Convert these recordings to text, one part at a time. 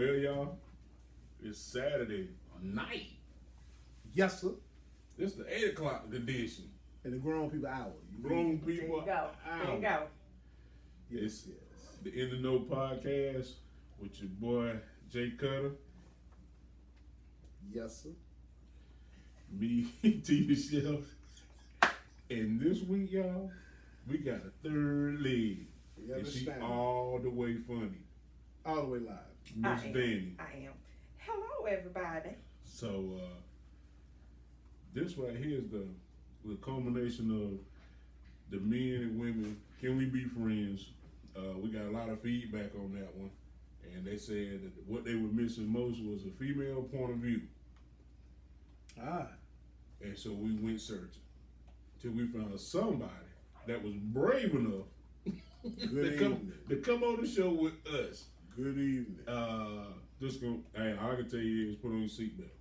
Well, y'all, it's Saturday night. Yes, sir. This is the 8 o'clock edition. And the grown people hour. Grown There people you go. There you go. It's Yes. the In the Know podcast with your boy Jay Cutter, Yes, sir. me, T. Michelle. And this week, y'all, we got a third leg. You And she understand? all the way funny. All the way live. Miss Danni. I am. Hello, everybody. So, this right here is the culmination of the men and women. Can we be friends? We got a lot of feedback on that one. And they said that what they were missing most was a female point of view. Ah. And so we went searching till we found somebody that was brave enough Good evening. to come on the show with us. Good evening. Just gonna, hey, all I can tell you is put on your seatbelt.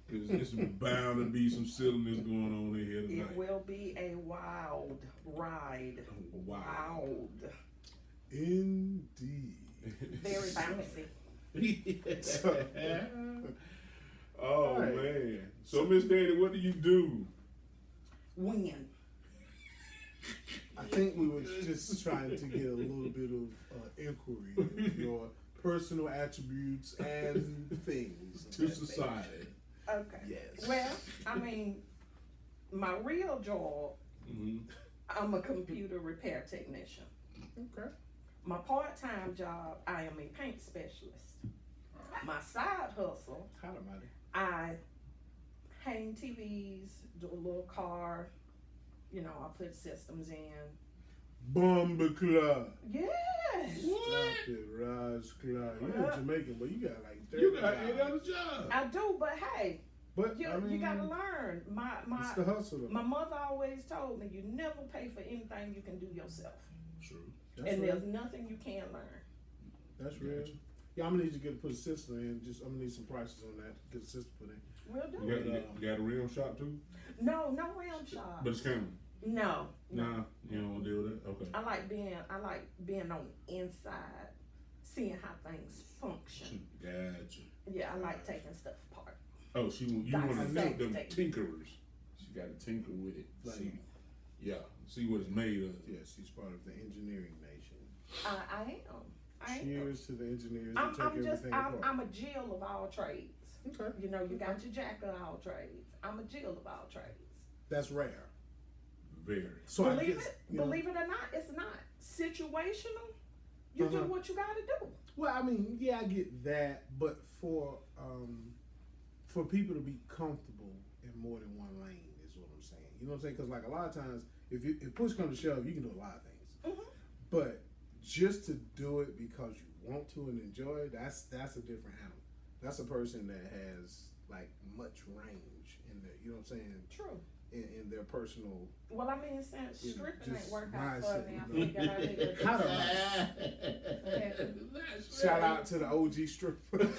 Because there's bound to be some silliness going on in here tonight. It will be a wild ride. Wild. Indeed. Very bouncy. Oh, Right. man. So, Miss Danni, what do you do? Win. I think we were just trying to get a little bit of inquiry of your personal attributes and things. To society. Okay. Yes. Well, I mean, my real job, Mm-hmm. I'm a computer repair technician. Okay. My part-time job, I am a paint specialist. My side hustle, Kind of mighty. I hang TVs, do a little car, I put systems in. Bomber Club. Yes. Stop it, Raj Club. You're Jamaican, but you got like 30 You got any jobs. other job? I do, but hey, But you, I mean, you gotta learn. it's the hustle. Though. My mother always told me, you never pay for anything you can do yourself. True. That's And real. there's nothing you can't learn. That's real. Gotcha. Yeah, I'm gonna need you to put a system in. I'm gonna need some prices on that. Get a system put in. We'll do You it. got, you got a rim shop too? No rim shop. But it's coming. No. Nah, you don't want to deal with that? Okay. I like being on the inside, seeing how things function. Gotcha. Yeah, I like taking stuff apart. Oh, you want to Dissect make them it. tinkerers. She got to tinker with it. Like- See what it's made of. Yes, he's part of the engineering nation. I am. Cheers to the engineers that take everything apart. I'm a Jill of all trades. Okay. You got your Jack of all trades. I'm a Jill of all trades. That's rare. Very. So I guess, Believe it or not, it's not situational. You do what you gotta do. Well, I mean, yeah, I get that, but for people to be comfortable in more than one lane is what I'm saying. You know what I'm saying? Because like a lot of times, if push comes to shove, you can do a lot of things. Mm-hmm. But just to do it because you want to and enjoy it, that's a different animal. That's a person that has like much range in their, you know what I'm saying? True. In their personal. Well, I mean, since Yeah, stripping ain't just work out for mindset, me, I you know. figured I need to How do do something. Shout out to the OG stripper.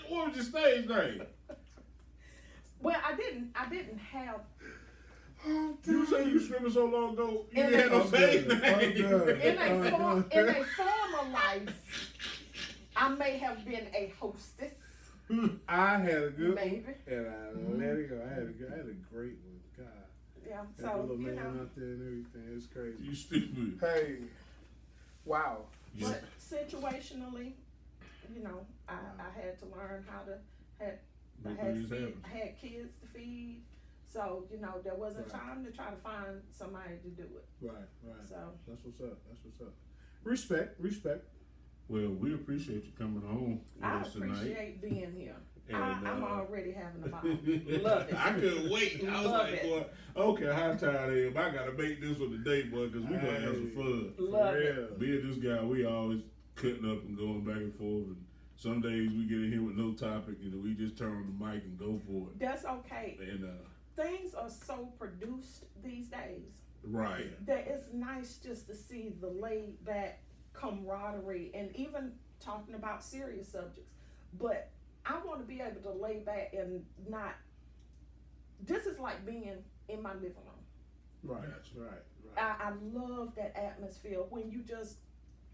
What was your stage name? Well, I didn't have. You said you stripping so long ago. You And didn't have no I'm stage done. I'm name. done. In a former life, I may have been a hostess. I had a good Maybe. one, and I let it go. I had a great one. God, Yeah, had a so little man out there and everything. It's crazy. You stupid. Hey, wow. Yeah. But situationally, I had to learn how to Make I things happen. had kids to feed. So, there wasn't Right. time to try to find somebody to do it. Right. So That's what's up. Respect. Well, we appreciate you coming home with I us tonight. appreciate being here. And, I'm already having a ball. Love it. I couldn't wait. I was Love like, it. boy, okay, how tired I am. I gotta make this one today, boy, because we gonna have some fun. Love For it. real. Being this guy, we always cutting up and going back and forth. And some days we get in here with no topic, and we just turn on the mic and go for it. That's okay. And Things are so produced these days right, that it's nice just to see the laid back camaraderie and even talking about serious subjects. But I want to be able to lay back and not. This is like being in my living room. Right. Gotcha. Right. I love that atmosphere when you just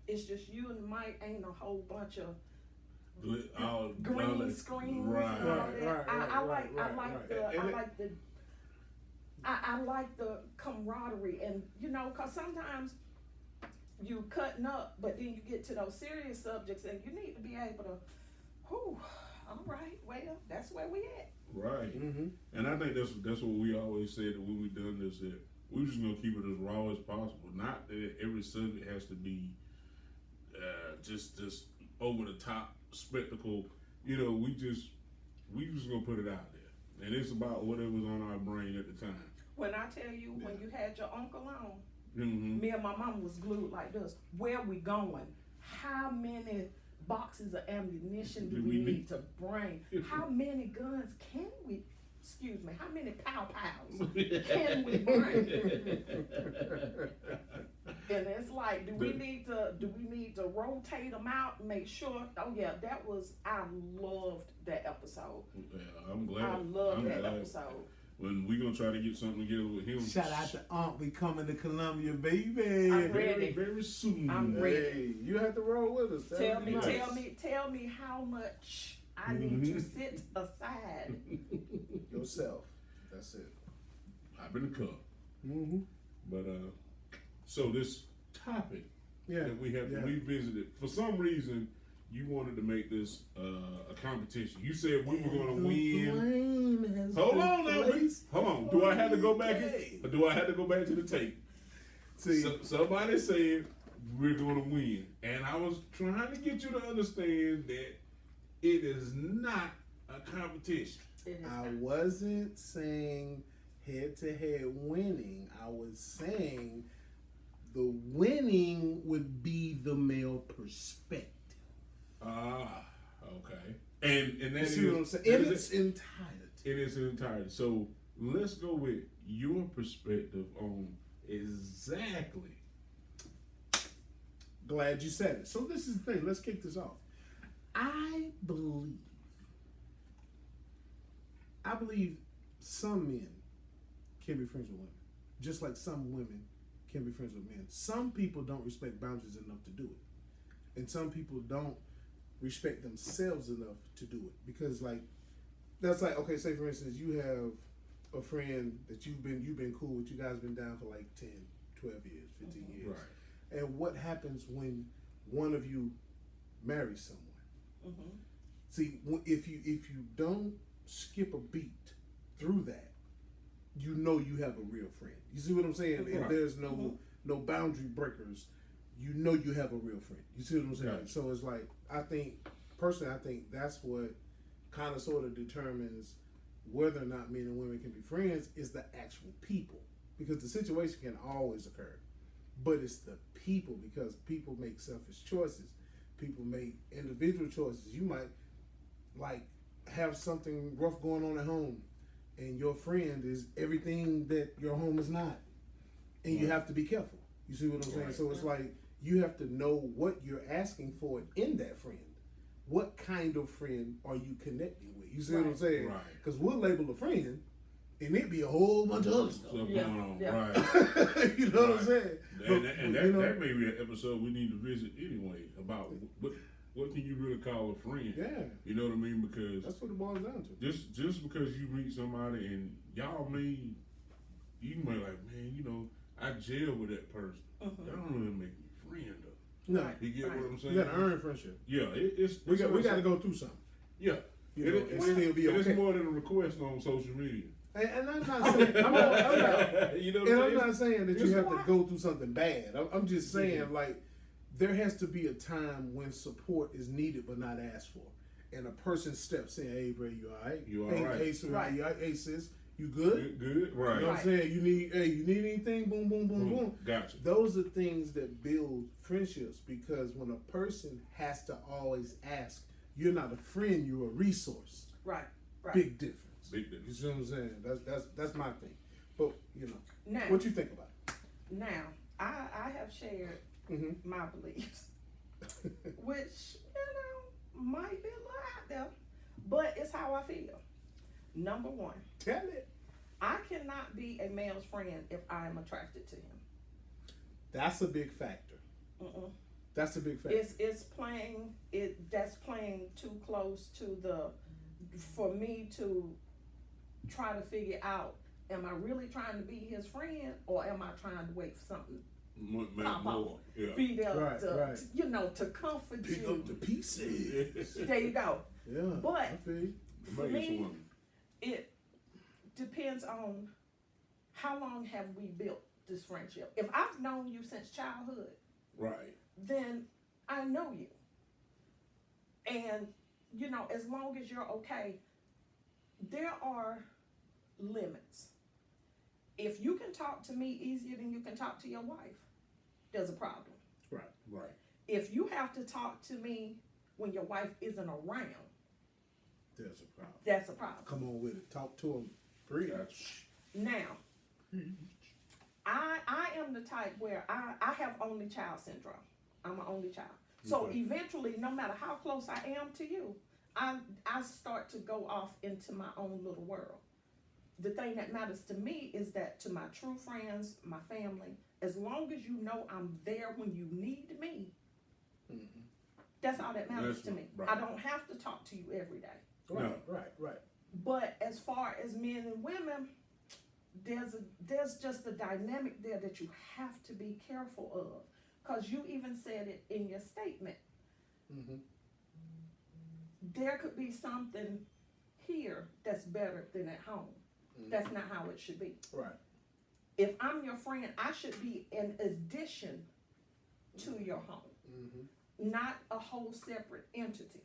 it's just you and Mike. Ain't a whole bunch of All green screens. Right. And all Right, that. right, I like right. I like the camaraderie, and you know, cause sometimes you cutting up, but then you get to those serious subjects, and you need to be able to, whew, all right, well, that's where we at. Right. Mm-hmm. And I think that's what we always said that when we done this, that we're just gonna keep it as raw as possible. Not that every subject has to be just over the top spectacle. You know, we just gonna put it out there, and it's about whatever's on our brain at the time. When I tell you, when you had your uncle on, Mm-hmm. me and my mom was glued like this. Where we going? How many boxes of ammunition do we need to bring? How many guns can we? Excuse me. How many pow pows can we bring? And it's like, do we need to rotate them out and make sure? Oh yeah, I loved that episode. Yeah, I'm glad. I love that episode. When we gonna try to get something together with him. Shout out to Aunt. We coming to Columbia, baby. I'm ready. Very soon. I'm ready. Hey, you have to roll with us. Tell me how much I need to sit aside. Yourself. That's it. I've been a cup. Mm-hmm. But so this topic that we have revisited, for some reason you wanted to make this a competition. You said we were going to win. Hold on now, hold on. Do I have to go back? Or do I have to go back to the tape? See, Somebody said we're going to win, and I was trying to get you to understand that it is not a competition. I wasn't saying head-to-head winning. I was saying the winning would be the male perspective. Ah, okay. And that You see what I'm saying? In its entirety. In its entirety. So let's go with your perspective on exactly. Glad you said it. So this is the thing. Let's kick this off. I believe some men can be friends with women, just like some women can be friends with men. Some people don't respect boundaries enough to do it, and some people don't respect themselves enough to do it, because like that's like, okay, say for instance you have a friend that you've been cool with, you guys been down for like 10, 12 years, 15 years. Right. And what happens when one of you marries someone? Mm-hmm. See, if you don't skip a beat through that, you know you have a real friend. You see what I'm saying? Right. If there's no boundary breakers, you know you have a real friend. You see what I'm saying? Right. So it's like, I think that's what kind of sort of determines whether or not men and women can be friends, is the actual people. Because the situation can always occur, but it's the people, because people make selfish choices. People make individual choices. You might like have something rough going on at home, and your friend is everything that your home is not, and you have to be careful. You see what I'm saying? Right. So it's like you have to know what you're asking for in that friend. What kind of friend are you connecting with? You see what I'm saying? Right. Because we'll label a friend, and it be a whole bunch of other stuff. Stuff Yeah. going on. Yeah. Right. You know what I'm saying? And you know, that may be an episode we need to visit anyway, about what can you really call a friend? yeah, You know what I mean? Because that's what it boils down to. just because you meet somebody and y'all you may like, man, you know, I jail with that person. Mm-hmm. That don't really make me friend though. No, Right. You get what I'm saying? you got to earn friendship. Yeah, it's We got to go through something. Yeah. You know, and still be It's okay. more than a request on social media. And I'm not saying, I'm not, You know what and I'm I'm saying? not saying that you It's have to why- go through something bad. I'm just saying, like, there has to be a time when support is needed but not asked for, and a person steps in. Hey, bro, you all right? You all hey, right? Hey, sweetheart, Right. you all right? Hey, sis, you good? Good, right? You know what I'm saying? You need anything? Boom, boom, boom, boom. Gotcha. Those are things that build friendships, because when a person has to always ask, you're not a friend, you're a resource. Right. Right. Big difference. Big You difference. see what I'm saying? That's my thing. But you know, Now, what you think about it? now, I have shared Mm-hmm. my beliefs, which, might be a little out there, but it's how I feel. Number one, Tell it. I cannot be a male's friend if I am attracted to him. That's a big factor. Mm-mm. That's a big factor. That's playing too close to for me to try to figure out, am I really trying to be his friend, or am I trying to wait for something pop off? Yeah. Be there Right, right. to comfort Pick you. up the pieces. There you go. Yeah. But I feel you. for me, it depends on how long have we built this friendship. If I've known you since childhood, Right. then I know you. And, as long as you're okay, there are limits. If you can talk to me easier than you can talk to your wife, there's a problem. Right. Right. If you have to talk to me when your wife isn't around, There's a problem. that's a problem. Come on with it. Talk to him. Breathe. Now, I am the type where I have only child syndrome. I'm an only child. So Okay. eventually, no matter how close I am to you, I start to go off into my own little world. The thing that matters to me is that to my true friends, my family, as long as you know I'm there when you need me, that's all that matters to me. Right. I don't have to talk to you every day. Right. Right. But as far as men and women, there's just a dynamic there that you have to be careful of, because you even said it in your statement. Mm-hmm. There could be something here that's better than at home. Mm-hmm. That's not how it should be. Right. If I'm your friend, I should be an addition to your home, not a whole separate entity.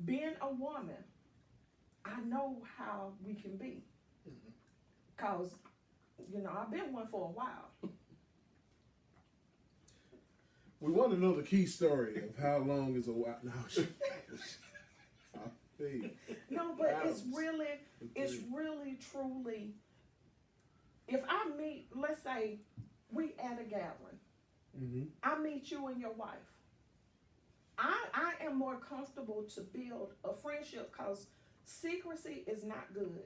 Being a woman, I know how we can be, because I've been one for a while. We want to know the key story of how long is a while. No, No, but it's Adams. really truly, if I meet, let's say we at a gathering, I meet you and your wife, I am more comfortable to build a friendship, because secrecy is not good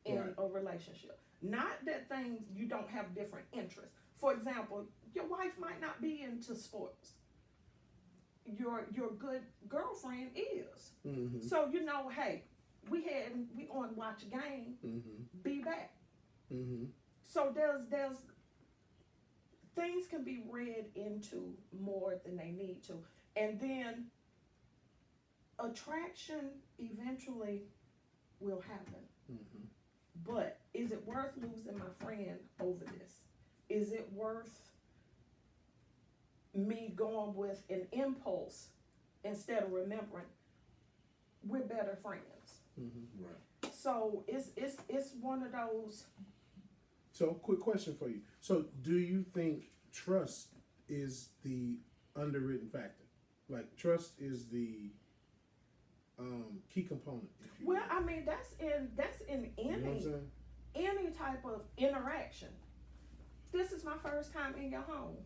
in Right. a relationship. Not that things, you don't have different interests. For example, your wife might not be into sports. Your good girlfriend is. So hey, we on to watch a game. Be back. So there's things can be read into more than they need to, and then attraction eventually will happen. But is it worth losing my friend over this? Is it worth me going with an impulse instead of remembering we're better friends? Right. So it's one of those. So, quick question for you. So, do you think trust is the underwritten factor? Like, trust is the key component. If you Well, will. I mean that's in You know what I'm saying? any type of interaction. This is my first time in your home.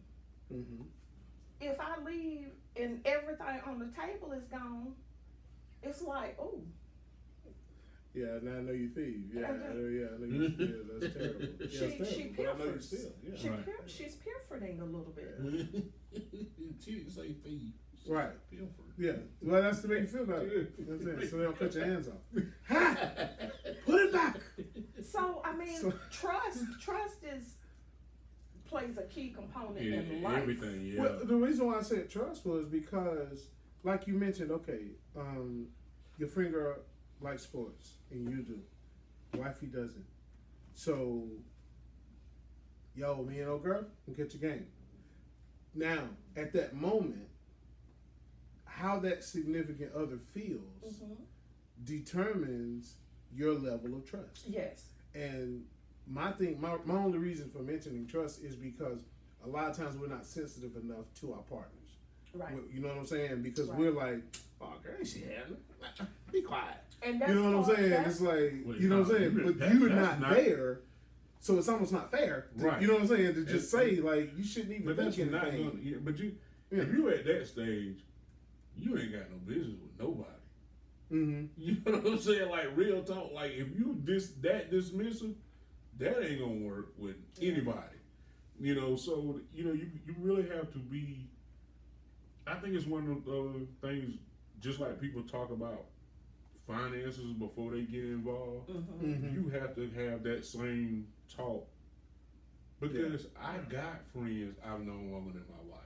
If I leave and everything on the table is gone, it's like, ooh. Yeah, now I know you thief. Yeah, I know you. Yeah, that's terrible. Yeah, it's terrible. She But I know you piffers. still. Yeah. She's piffering a little bit. She didn't say thief. Right. Pilfer. Yeah. Well, that's to make you feel better. You know what I'm saying? So they don't cut your hands off. Ha! Put it back. So I mean, So- trust plays a key component in life. Everything, yeah. Well, the reason why I said trust was because, like you mentioned, okay, your friend girl likes sports, and you do. Wifey doesn't. So, yo, me and old girl, we'll catch a game. Now, at that moment, how that significant other feels determines your level of trust. Yes. And my only reason for mentioning trust is because a lot of times we're not sensitive enough to our partners. Right. You know what I'm saying? Because Right. we're like, oh, girl, she having be quiet. And that's You know what I'm saying? that's- It's like, Wait, you know what I'm no, saying? But that- you're that's not not- there, so it's almost not fair. Right. You know what I'm saying? To just And- say, like, you shouldn't even But that's think not anything. gonna, yeah, but Yeah. if you at that stage, you ain't got no business with nobody. You know what I'm saying? Like, real talk. Like, if you that dismissive, that ain't gonna work with anybody. So you really have to be I think it's one of those things, just like people talk about finances before they get involved. You have to have that same talk, because I got friends I've known longer than my wife.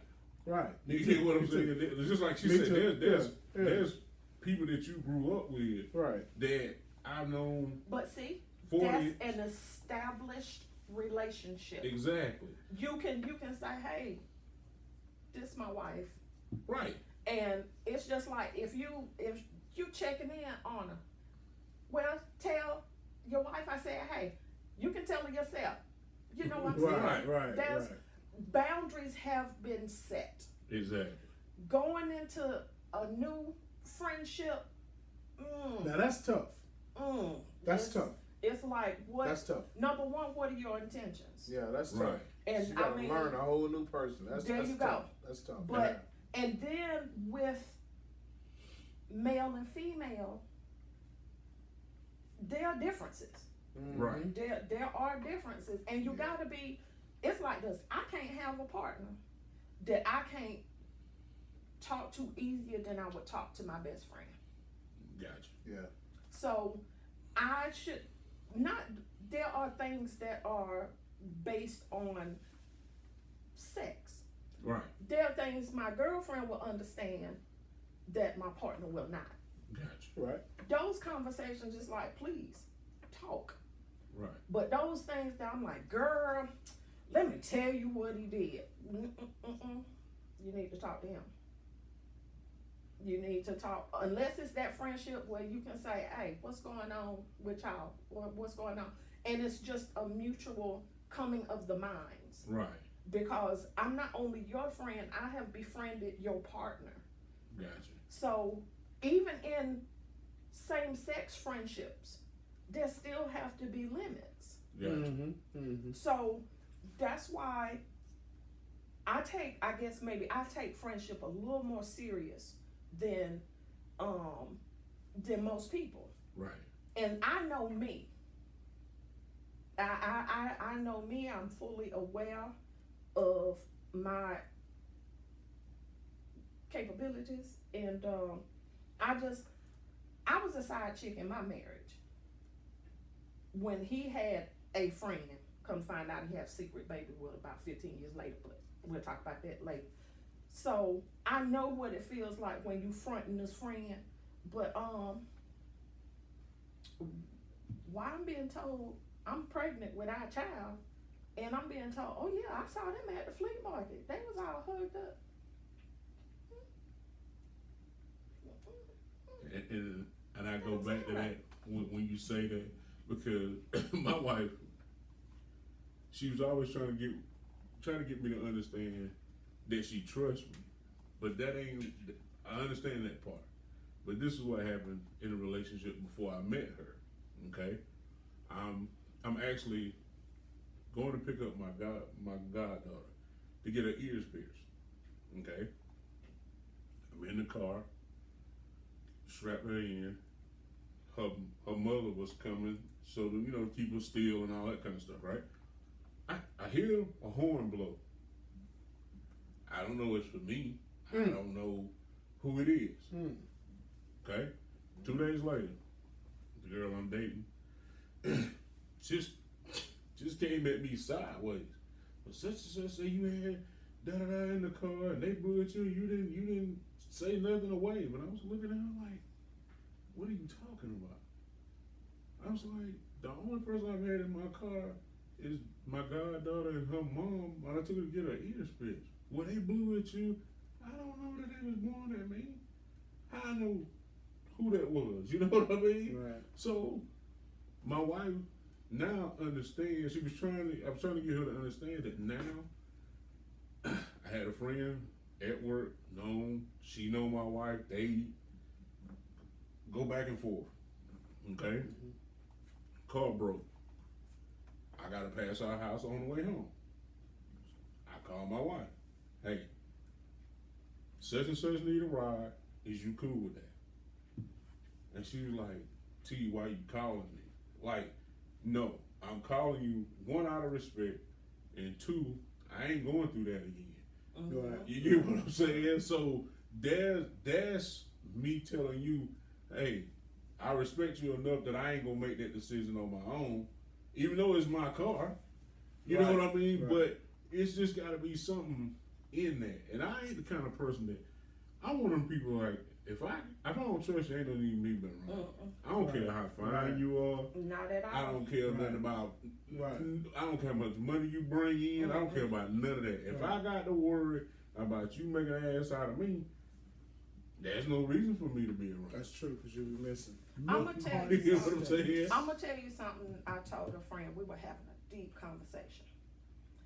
Right. You get what I'm saying? It's just like she Me said, too. there's people that you grew up with Right. that I've known But see, 40. that's an established relationship. Exactly. You can say, hey, this my wife. Right. And it's just like if you checking in on her, well, tell your wife I said, hey, you can tell her yourself. You know what I'm saying? Right. There's boundaries have been set. Exactly. Going into a new friendship, Now that's tough. That's it's, tough. It's like what? That's tough. Number one, what are your intentions? Yeah, that's tough. Right. And you gotta I mean, learn a whole new person. That's there you tough. go. That's tough. But and then with male and female, there are differences. Right. There are differences, and you gotta be. It's like this. I can't have a partner that I can't talk to easier than I would talk to my best friend. Gotcha. Yeah. So I should not. There are things that are based on sex. Right. There are things my girlfriend will understand that my partner will not. Gotcha. Right. Those conversations is like, please talk. Right. But those things that I'm like, girl, let me tell you what he did. You need to talk to him. You need to talk, unless it's that friendship where you can say, hey, what's going on with y'all? Or what's going on? And it's just a mutual coming of the minds. Right. Because I'm not only your friend, I have befriended your partner. Gotcha. So even in same-sex friendships, there still have to be limits. Gotcha. So that's why I take friendship a little more serious than most people. Right. And I know me. I know me. I'm fully aware of my capabilities, and I was a side chick in my marriage. When he had a friend, come find out he had a secret baby with about 15 years later, but we'll talk about that later. So I know what it feels like when you fronting this friend, but why I'm being told I'm pregnant with our child, and I'm being told, oh yeah, I saw them at the flea market. They was all hugged up. And I go back to that when you say that, because my wife, she was always trying to get me to understand that she trusts me, but that ain't. I understand that part, but this is what happened in a relationship before I met her. Okay, I'm actually going to pick up my goddaughter to get her ears pierced. Okay, I'm in the car, strap her in. Her mother was coming, so to keep her still and all that kind of stuff, right? I hear a horn blow. I don't know it's for me. I don't know who it is. Okay? 2 days later, the girl I'm dating just came at me sideways. But such and such say you had da-da-da in the car and they blew at you and you didn't say nothing away. But I was looking at her like, what are you talking about? I was like, the only person I've had in my car is my goddaughter and her mom. When I took her to get her ears pierced. When they blew at you, I don't know that they was blowing at me. I know who that was. You know what I mean? Right. So my wife now understands. I was trying to get her to understand that now. I had a friend at work, she know my wife. They go back and forth. Okay? Car broke. I gotta pass our house on the way home. I call my wife. Hey, such and such need a ride. Is you cool with that? And she was like, T, why you calling me? Like, no, I'm calling you, one, out of respect, and two, I ain't going through that again. Right. You get what I'm saying? So that's me telling you, hey, I respect you enough that I ain't gonna make that decision on my own, even though it's my car. You know what I mean? Right. But it's just gotta be something in there. And I ain't the kind of person that I want them people like, if I don't trust you, ain't no need me being around. I don't Right. care how fine Right. you are. Not at all. I don't care Right. nothing about. Right. I don't care how much money you bring in. I don't care about none of that. If I got to worry about you making an ass out of me, there's no reason for me to be around. That's true, because you'll be missing. I'm gonna tell You you get what I'm something. saying? I'm gonna tell you something. I told a friend, we were having a deep conversation.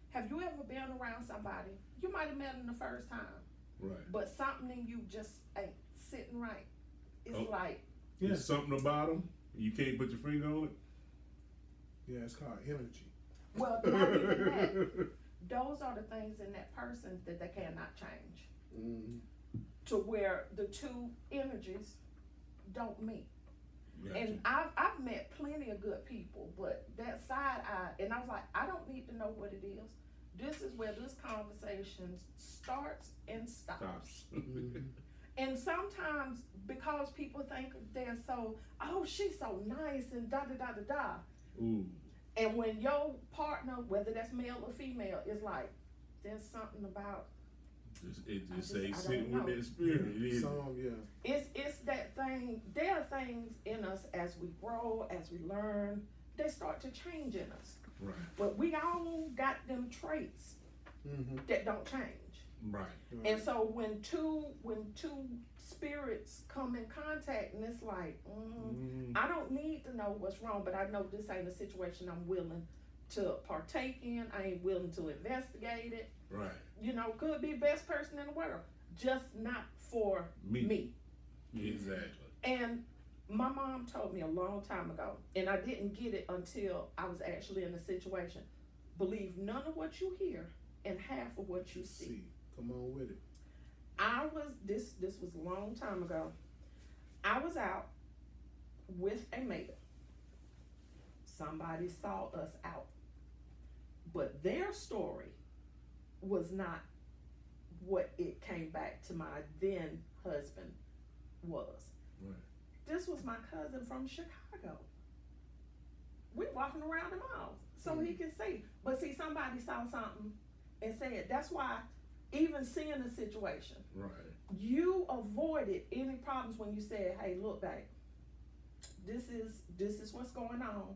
Have you ever been around somebody, you might have met them the first time, Right. but something in you just ain't sitting right? It's Oh. like, There's something about them. You can't put your finger on it. Yeah, it's called energy. well, not even that. Those are the things in that person that they cannot change. Mm-hmm. To where the two energies don't meet. Gotcha. And I've met plenty of good people, but that side eye, and I was like, I don't need to know what it is. This is where this conversation starts and stops. Stops. Mm-hmm. And sometimes because people think they're so, oh, she's so nice and da da da da da. Ooh. And when your partner, whether that's male or female, is like, there's something about, It I just just- ain't I sitting don't with know. that spirit. It is. it's that thing. There are things in us as we grow, as we learn, they start to change in us. Right. But we all got them traits Mm-hmm. that don't change. Right. And so when two spirits come in contact, and it's like, I don't need to know what's wrong, but I know this ain't a situation I'm willing to partake in. I ain't willing to investigate it. Right. You know, could be best person in the world, just not for me. Exactly. And my mom told me a long time ago, and I didn't get it until I was actually in a situation. Believe none of what you hear and half of what you see. Come on with it. This was a long time ago. I was out with a mate. Somebody saw us out. But their story was not what it came back to my then husband was. Right. This was my cousin from Chicago. We walking around the mall so he can see. But see, somebody saw something and said, that's why even seeing the situation, Right. you avoided any problems when you said, hey, look, babe, this is what's going on.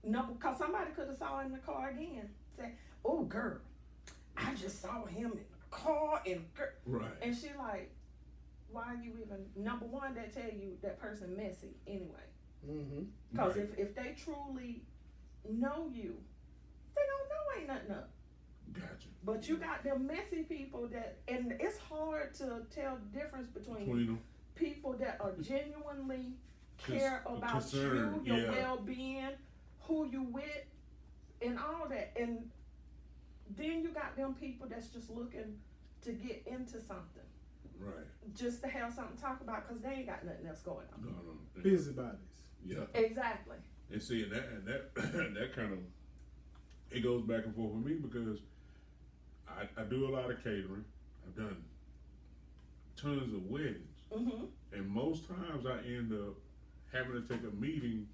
No, because somebody could have saw in the car again. Say, oh, girl, I just saw him in the car and Right. and she like, why are you even, number one, they tell you that person messy anyway. Mm-hmm. Because Right. if they truly know you, they don't know ain't nothing up. Gotcha. But you got them messy people that, and it's hard to tell the difference between them. people that are genuinely care about concerned, you, your yeah. well-being, who you with, and all that. And then you got them people that's just looking to get into something, Right. just to have something to talk about because they ain't got nothing else going on. No. Busybodies. Yeah. Exactly. And see, that that kind of, it goes back and forth with me because I do a lot of catering. I've done tons of weddings. Mm-hmm. And most times I end up having to take a meeting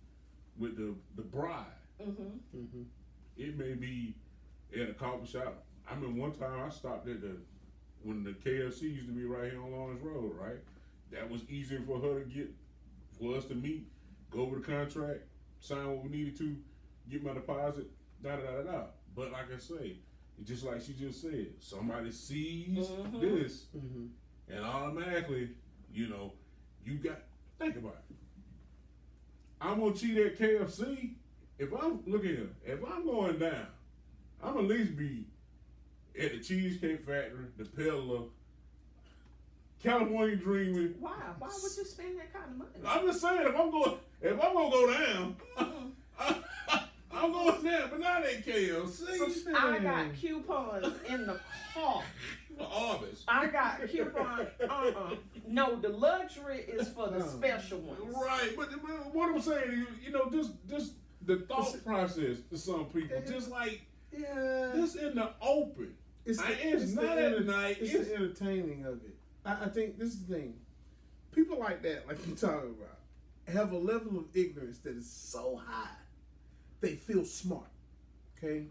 with the bride. Mm-hmm. Mm-hmm. It may be at a coffee shop. I remember one time I stopped at when the KFC used to be right here on Lawrence Road, right? That was easier for her to get, for us to meet, go over the contract, sign what we needed to, get my deposit, da-da-da-da-da. But like I say, it's just like she just said, somebody sees this, and automatically, you know, you got, think about it. I'm gonna cheat at KFC. If I'm, look here, if I'm going down, I'm at least be at the Cheesecake Factory, the Peddler, California Dreaming. Why? Why would you spend that kind of money? I'm just saying, if I'm gonna go down, I'm going down, but not at KFC. I got coupons in the car. Arby's. I got coupons. No, the luxury is for the special ones. Right, but what I'm saying is, you know, just the thought process to some people, just like Yeah. this in the open. it's It's not at night. It's the entertaining of it. I think this is the thing. People like that, like you're talking about, have a level of ignorance that is so high, they feel smart. Okay?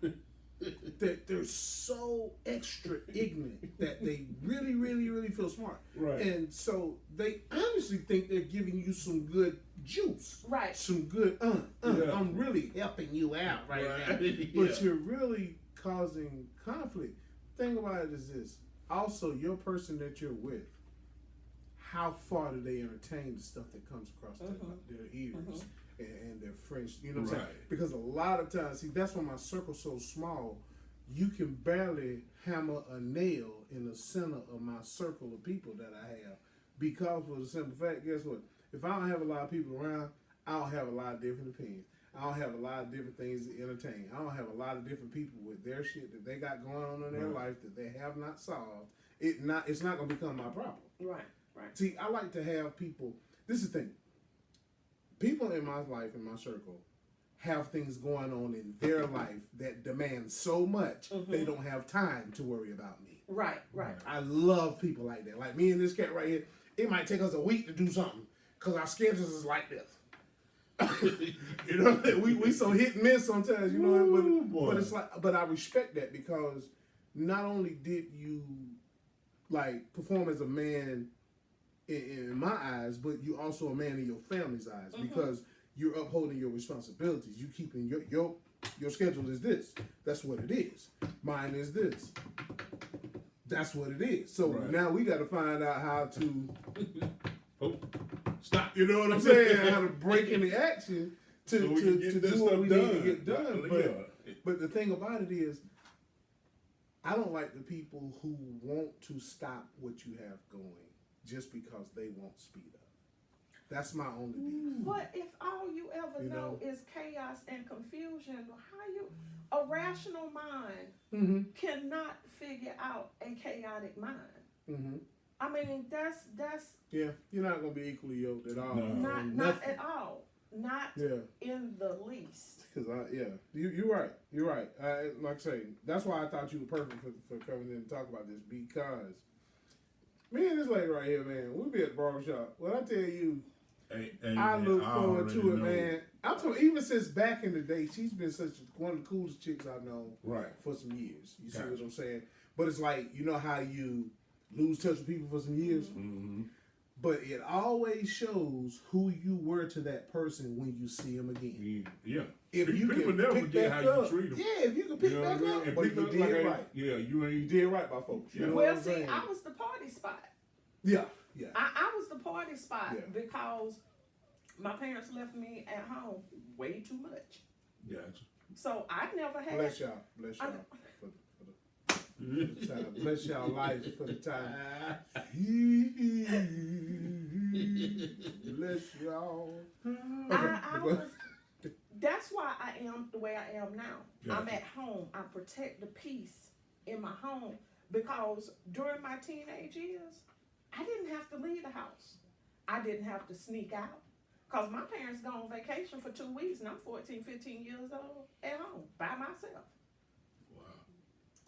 They're so extra ignorant that they really, really, really feel smart. Right. And so they honestly think they're giving you some good juice. Right. Some good, Yeah. I'm really helping you out right now. Yeah. But you're really causing conflict. Thing about it is this. Also, your person that you're with, how far do they entertain the stuff that comes across their ears and their friends? You know what I'm saying? Because a lot of times, see, that's why my circle's so small. You can barely hammer a nail in the center of my circle of people that I have. Because for the simple fact, guess what? If I don't have a lot of people around, I don't have a lot of different opinions. I don't have a lot of different things to entertain. I don't have a lot of different people with their shit that they got going on in their life that they have not solved. It's not going to become my problem. Right. Right. See, I like to have people. This is the thing. People in my life, in my circle, have things going on in their life that demand so much they don't have time to worry about me. Right. Right. I love people like that. Like me and this cat right here. It might take us a week to do something because our schedules is like this. You know, we so hit and miss sometimes. You know, but it's like, but I respect that because not only did you like perform as a man in my eyes, but you also a man in your family's eyes because you're upholding your responsibilities. You keeping your schedule is this. That's what it is. Mine is this. That's what it is. So now we got to find out how to stop. You know what I'm saying? How to break in the action to do what we need to get done. But the thing about it is, I don't like the people who want to stop what you have going just because they won't speed up. That's my only beef. But if all you ever know is chaos and confusion, a rational mind cannot figure out a chaotic mind. I mean, that's yeah. You're not gonna be equally yoked at all. Not at all. Not in the least. Because you're right. You're right. Like I say, that's why I thought you were perfect for coming in and talk about this because me and this lady right here, man, we'll be at the barbershop. When I tell you, I look forward to it, man. I'm talking, even since back in the day, she's been one of the coolest chicks I've known for some years. You see what I'm saying? But it's like, you know how you lose touch with people for some years? But it always shows who you were to that person when you see them again. Yeah. If you people can never pick forget back how up, you treat them. yeah, if you can pick back up, but you did right. Yeah, you did right by folks. You know well, what I'm see, saying? I was the party spot. Yeah. I was the party spot because my parents left me at home way too much. Gotcha. So I never had. Bless y'all for the time. Bless y'all life for the time. Bless y'all. That's why I am the way I am now. Gotcha. I'm at home. I protect the peace in my home because during my teenage years, I didn't have to leave the house. I didn't have to sneak out because my parents go on vacation for 2 weeks and I'm 14, 15 years old at home by myself.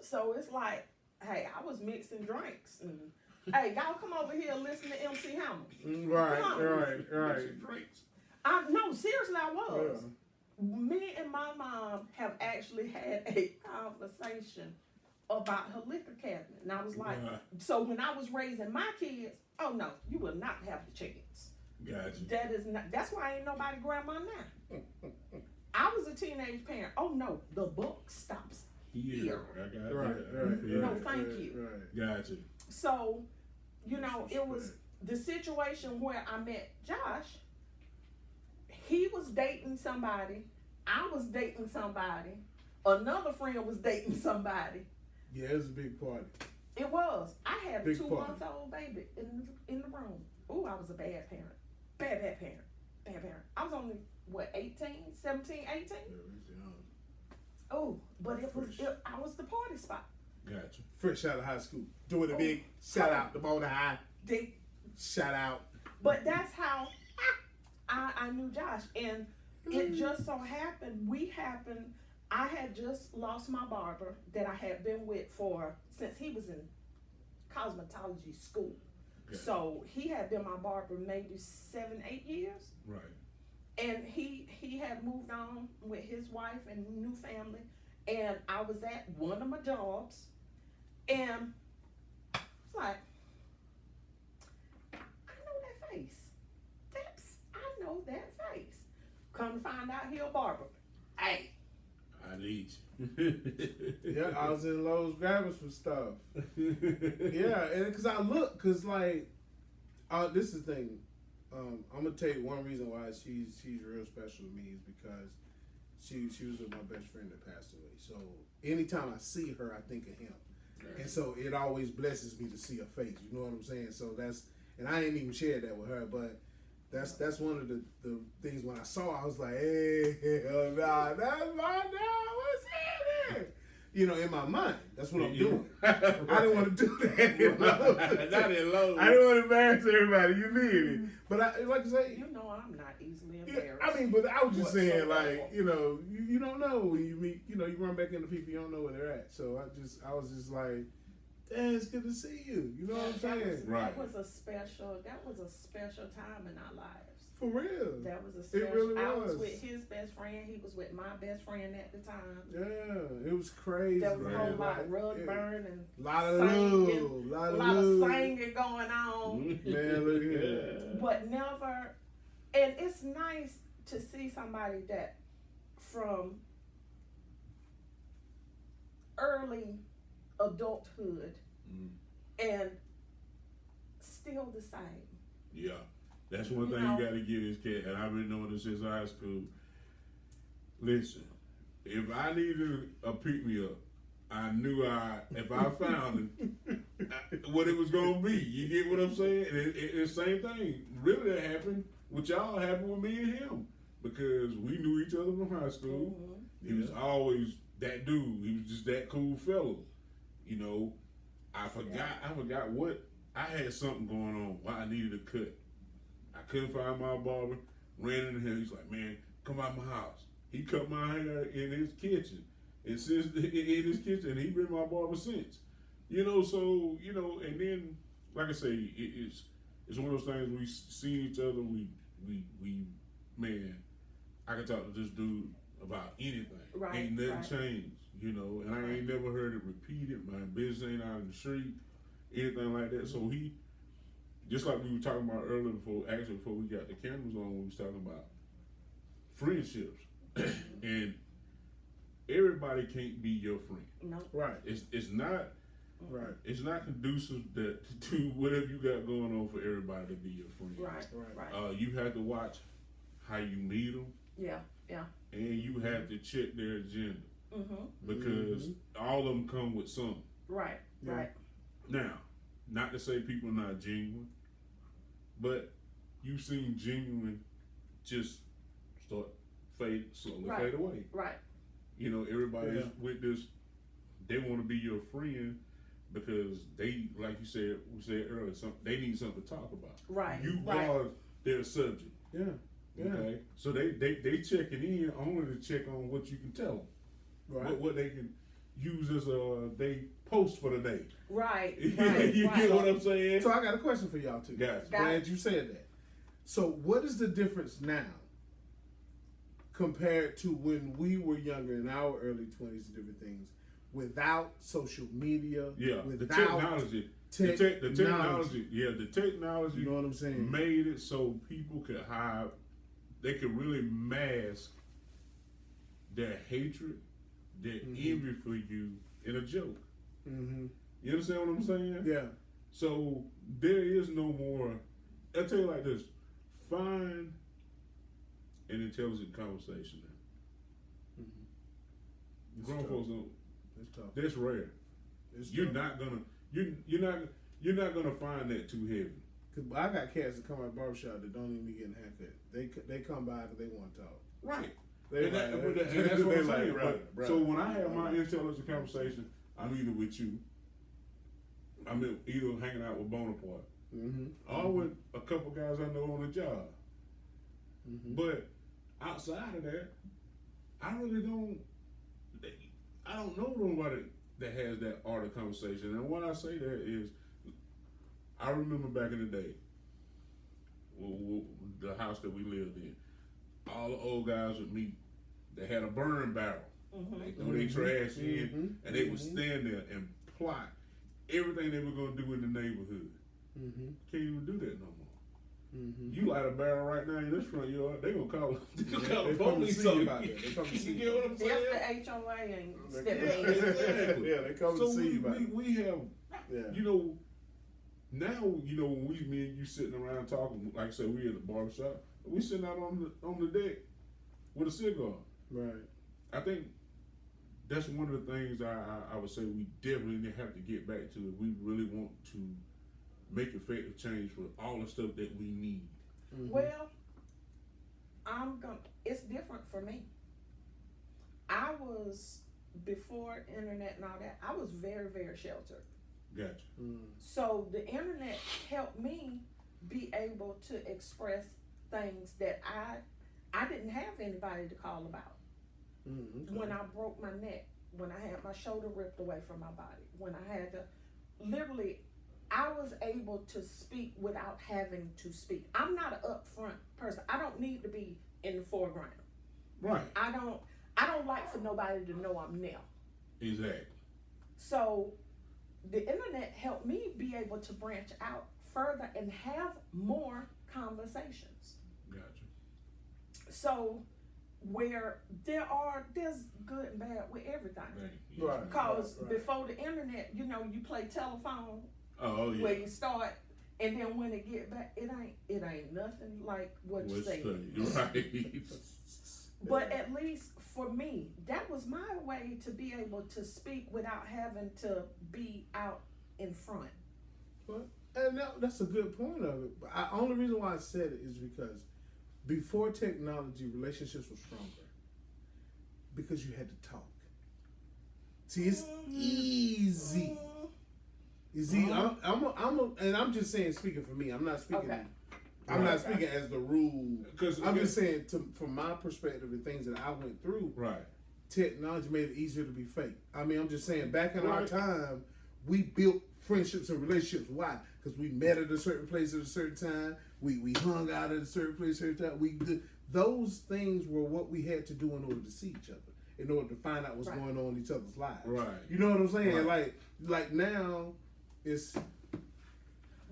So it's like, hey, I was mixing drinks. And, hey, y'all come over here and listen to MC Hammer. Right. No, seriously, I was. Yeah. Me and my mom have actually had a conversation about her liquor cabinet. And I was like, so when I was raising my kids, oh no, you will not have the chance. Gotcha. That's why ain't nobody grandma now. I was a teenage parent. Oh no, the book stops here. I got No, thank you. Gotcha. So, it was the situation where I met Josh. He was dating somebody. I was dating somebody. Another friend was dating somebody. Yeah, it was a big party. It was. I had a big 2-month-old baby in the room. Ooh, I was a bad parent. Bad parent. I was only, 17, 18? Oh, but I was the party spot. Gotcha. Fresh out of high school. Doing a big shout out to Boulder High. Shout out. But that's how I knew Josh. And it just so happened, I had just lost my barber that I had been with since he was in cosmetology school. Okay. So he had been my barber maybe 7, 8 years. Right. And he had moved on with his wife and new family. And I was at one of my jobs, and it's like, I know that face. I know that face. Come to find out he a barber. Hey. I need you. Yeah, I was in Lowe's grabbing some stuff. Yeah, and because I look, because like, this is the thing. I'm gonna tell you one reason why she's real special to me is because she was with my best friend that passed away. So anytime I see her, I think of him, and so it always blesses me to see her face. You know what I'm saying? So and I ain't even shared that with her, but that's one of the things when I saw her, I was like, hey, nah, that's my dog. What's happening? You know, in my mind, that's what I'm doing. I didn't want to do that. You know? Not in Lowe's. I didn't want to embarrass everybody. You need it, but like I say, You know I'm not easily yeah, embarrassed. I mean, but I was just saying, whatsoever. like, you know, you don't know when you meet, you know, you run back into people, you don't know where they're at. So I was just like, damn, it's good to see you. You know what I'm saying? That was a special time in our lives. For real. That was a special. It really I was was. with his best friend. He was with my best friend at the time. Yeah, it was crazy. There was a whole man. lot of Like, rug burn and a lot of singing, love, a lot of singing going on. Man, look here. But never, and it's nice to see somebody that from early adulthood and still the same. Yeah. That's one thing you got to get is cat, and I've been knowing this since high school. Listen, if I needed a pick me up, I knew if I found it, what it was gonna be. You get what I'm saying? And it's the same thing. Really, that happened with y'all. Happened with me and him because we knew each other from high school. Mm-hmm. He was always that dude. He was just that cool fellow. You know, I forgot what I had something going on. Why I needed a cut. I couldn't find my barber. Ran into him. He's like, man, come out my house. He cut my hair in his kitchen. And since in his kitchen, he been my barber since. You know, so, you know, and then, like I say, it's one of those things we see each other, we man, I can talk to this dude about anything. Right, ain't nothing right. changed, you know, and I ain't never heard it repeated. My business ain't out in the street, anything like that. So he, just like we were talking about earlier before we got the cameras on, we was talking about friendships. And everybody can't be your friend. No. Right. It's not Right. it's not conducive to do whatever you got going on for everybody to be your friend. Right. You have to watch how you meet them. Yeah. And you have to check their agenda Mm-hmm. because all of them come with something. Right. Yeah. Right. Now, not to say people are not genuine, but you've seen genuine just start slowly fade away. Right. You know, everybody's Yeah. with this. They want to be your friend because they, like we said earlier, they need something to talk about. Right. You right. are their subject. Yeah. Yeah. Okay, so they checking in only to check on what you can tell them, Right. what they can use as they post for the day. Right. You Right. get what I'm saying? So I got a question for y'all too. Gotcha. Glad you said that. So what is the difference now compared to when we were younger in our early 20s and different things without social media? Yeah, without the technology. The technology. Yeah, the technology. You know what I'm saying? Made it so people could hide. They could really mask their hatred, their envy for you in a joke. Mm-hmm. You understand what I'm saying? Yeah. So there is no more. I'll tell you like this: find an intelligent conversation. Grown folks don't. It's tough. That's rare. It's You're tough. not gonna. You're not gonna find that too heavy. Cause I got cats that come out barbershop that don't even be getting a haircut. They come by because they want to talk. Right. They And that's what they I'm saying. brother. So when I have my intelligent conversation, I'm either with you. I'm either hanging out with Bonaparte, or with a couple guys I know on the job. But outside of that, I really don't I don't know nobody that has that art of conversation. And when I say that is, I remember back in the day, the house that we lived in, all the old guys would meet. They had a burn barrel. They throw their trash in, and they would stand there and plot everything they were going to do in the neighborhood. Can't even do that no more. You light a barrel right now in this front yard, they gonna call the police on you. You get what I'm saying? If the HOA ain't stepping in. Exactly. Yeah, they come So to see you about it. we have, you know, now, you know, when me and you sitting around talking, like I said, we at the barbershop, we sitting out on the deck with a cigar. Right. I think that's one of the things I would say we definitely have to get back to if we really want to make effective change for all the stuff that we need. Well, it's different for me. I was, before internet and all that, I was very, very sheltered. Gotcha. So the internet helped me be able to express things that I didn't have anybody to call about. When I broke my neck, when I had my shoulder ripped away from my body, when I had to, literally, I was able to speak without having to speak. I'm not an upfront person. I don't need to be in the foreground. Right. I don't like for nobody to know I'm there. Exactly. So the internet helped me be able to branch out further and have more conversations. Gotcha. So where there's good and bad with everything. Right. Because before the internet, you know, you play telephone. Oh yeah. Where you start, and then when it get back, it ain't nothing like what you say. Right. But at least for me, that was my way to be able to speak without having to be out in front. And that's a good point of it. But only reason why I said it is because before technology, relationships were stronger because you had to talk. See, it's easy. You see, I'm just saying, speaking for me. I'm not speaking. Okay. I'm not speaking as the rule. I'm just saying, from my perspective, the things that I went through. Right. Technology made it easier to be fake. I mean, I'm just saying, back in our time, we built friendships and relationships. Why? Because we met at a certain place at a certain time. We hung out at a certain place at a certain time. Those things were what we had to do in order to see each other, in order to find out what's going on in each other's lives. Right. You know what I'm saying? Right. Like now, it's.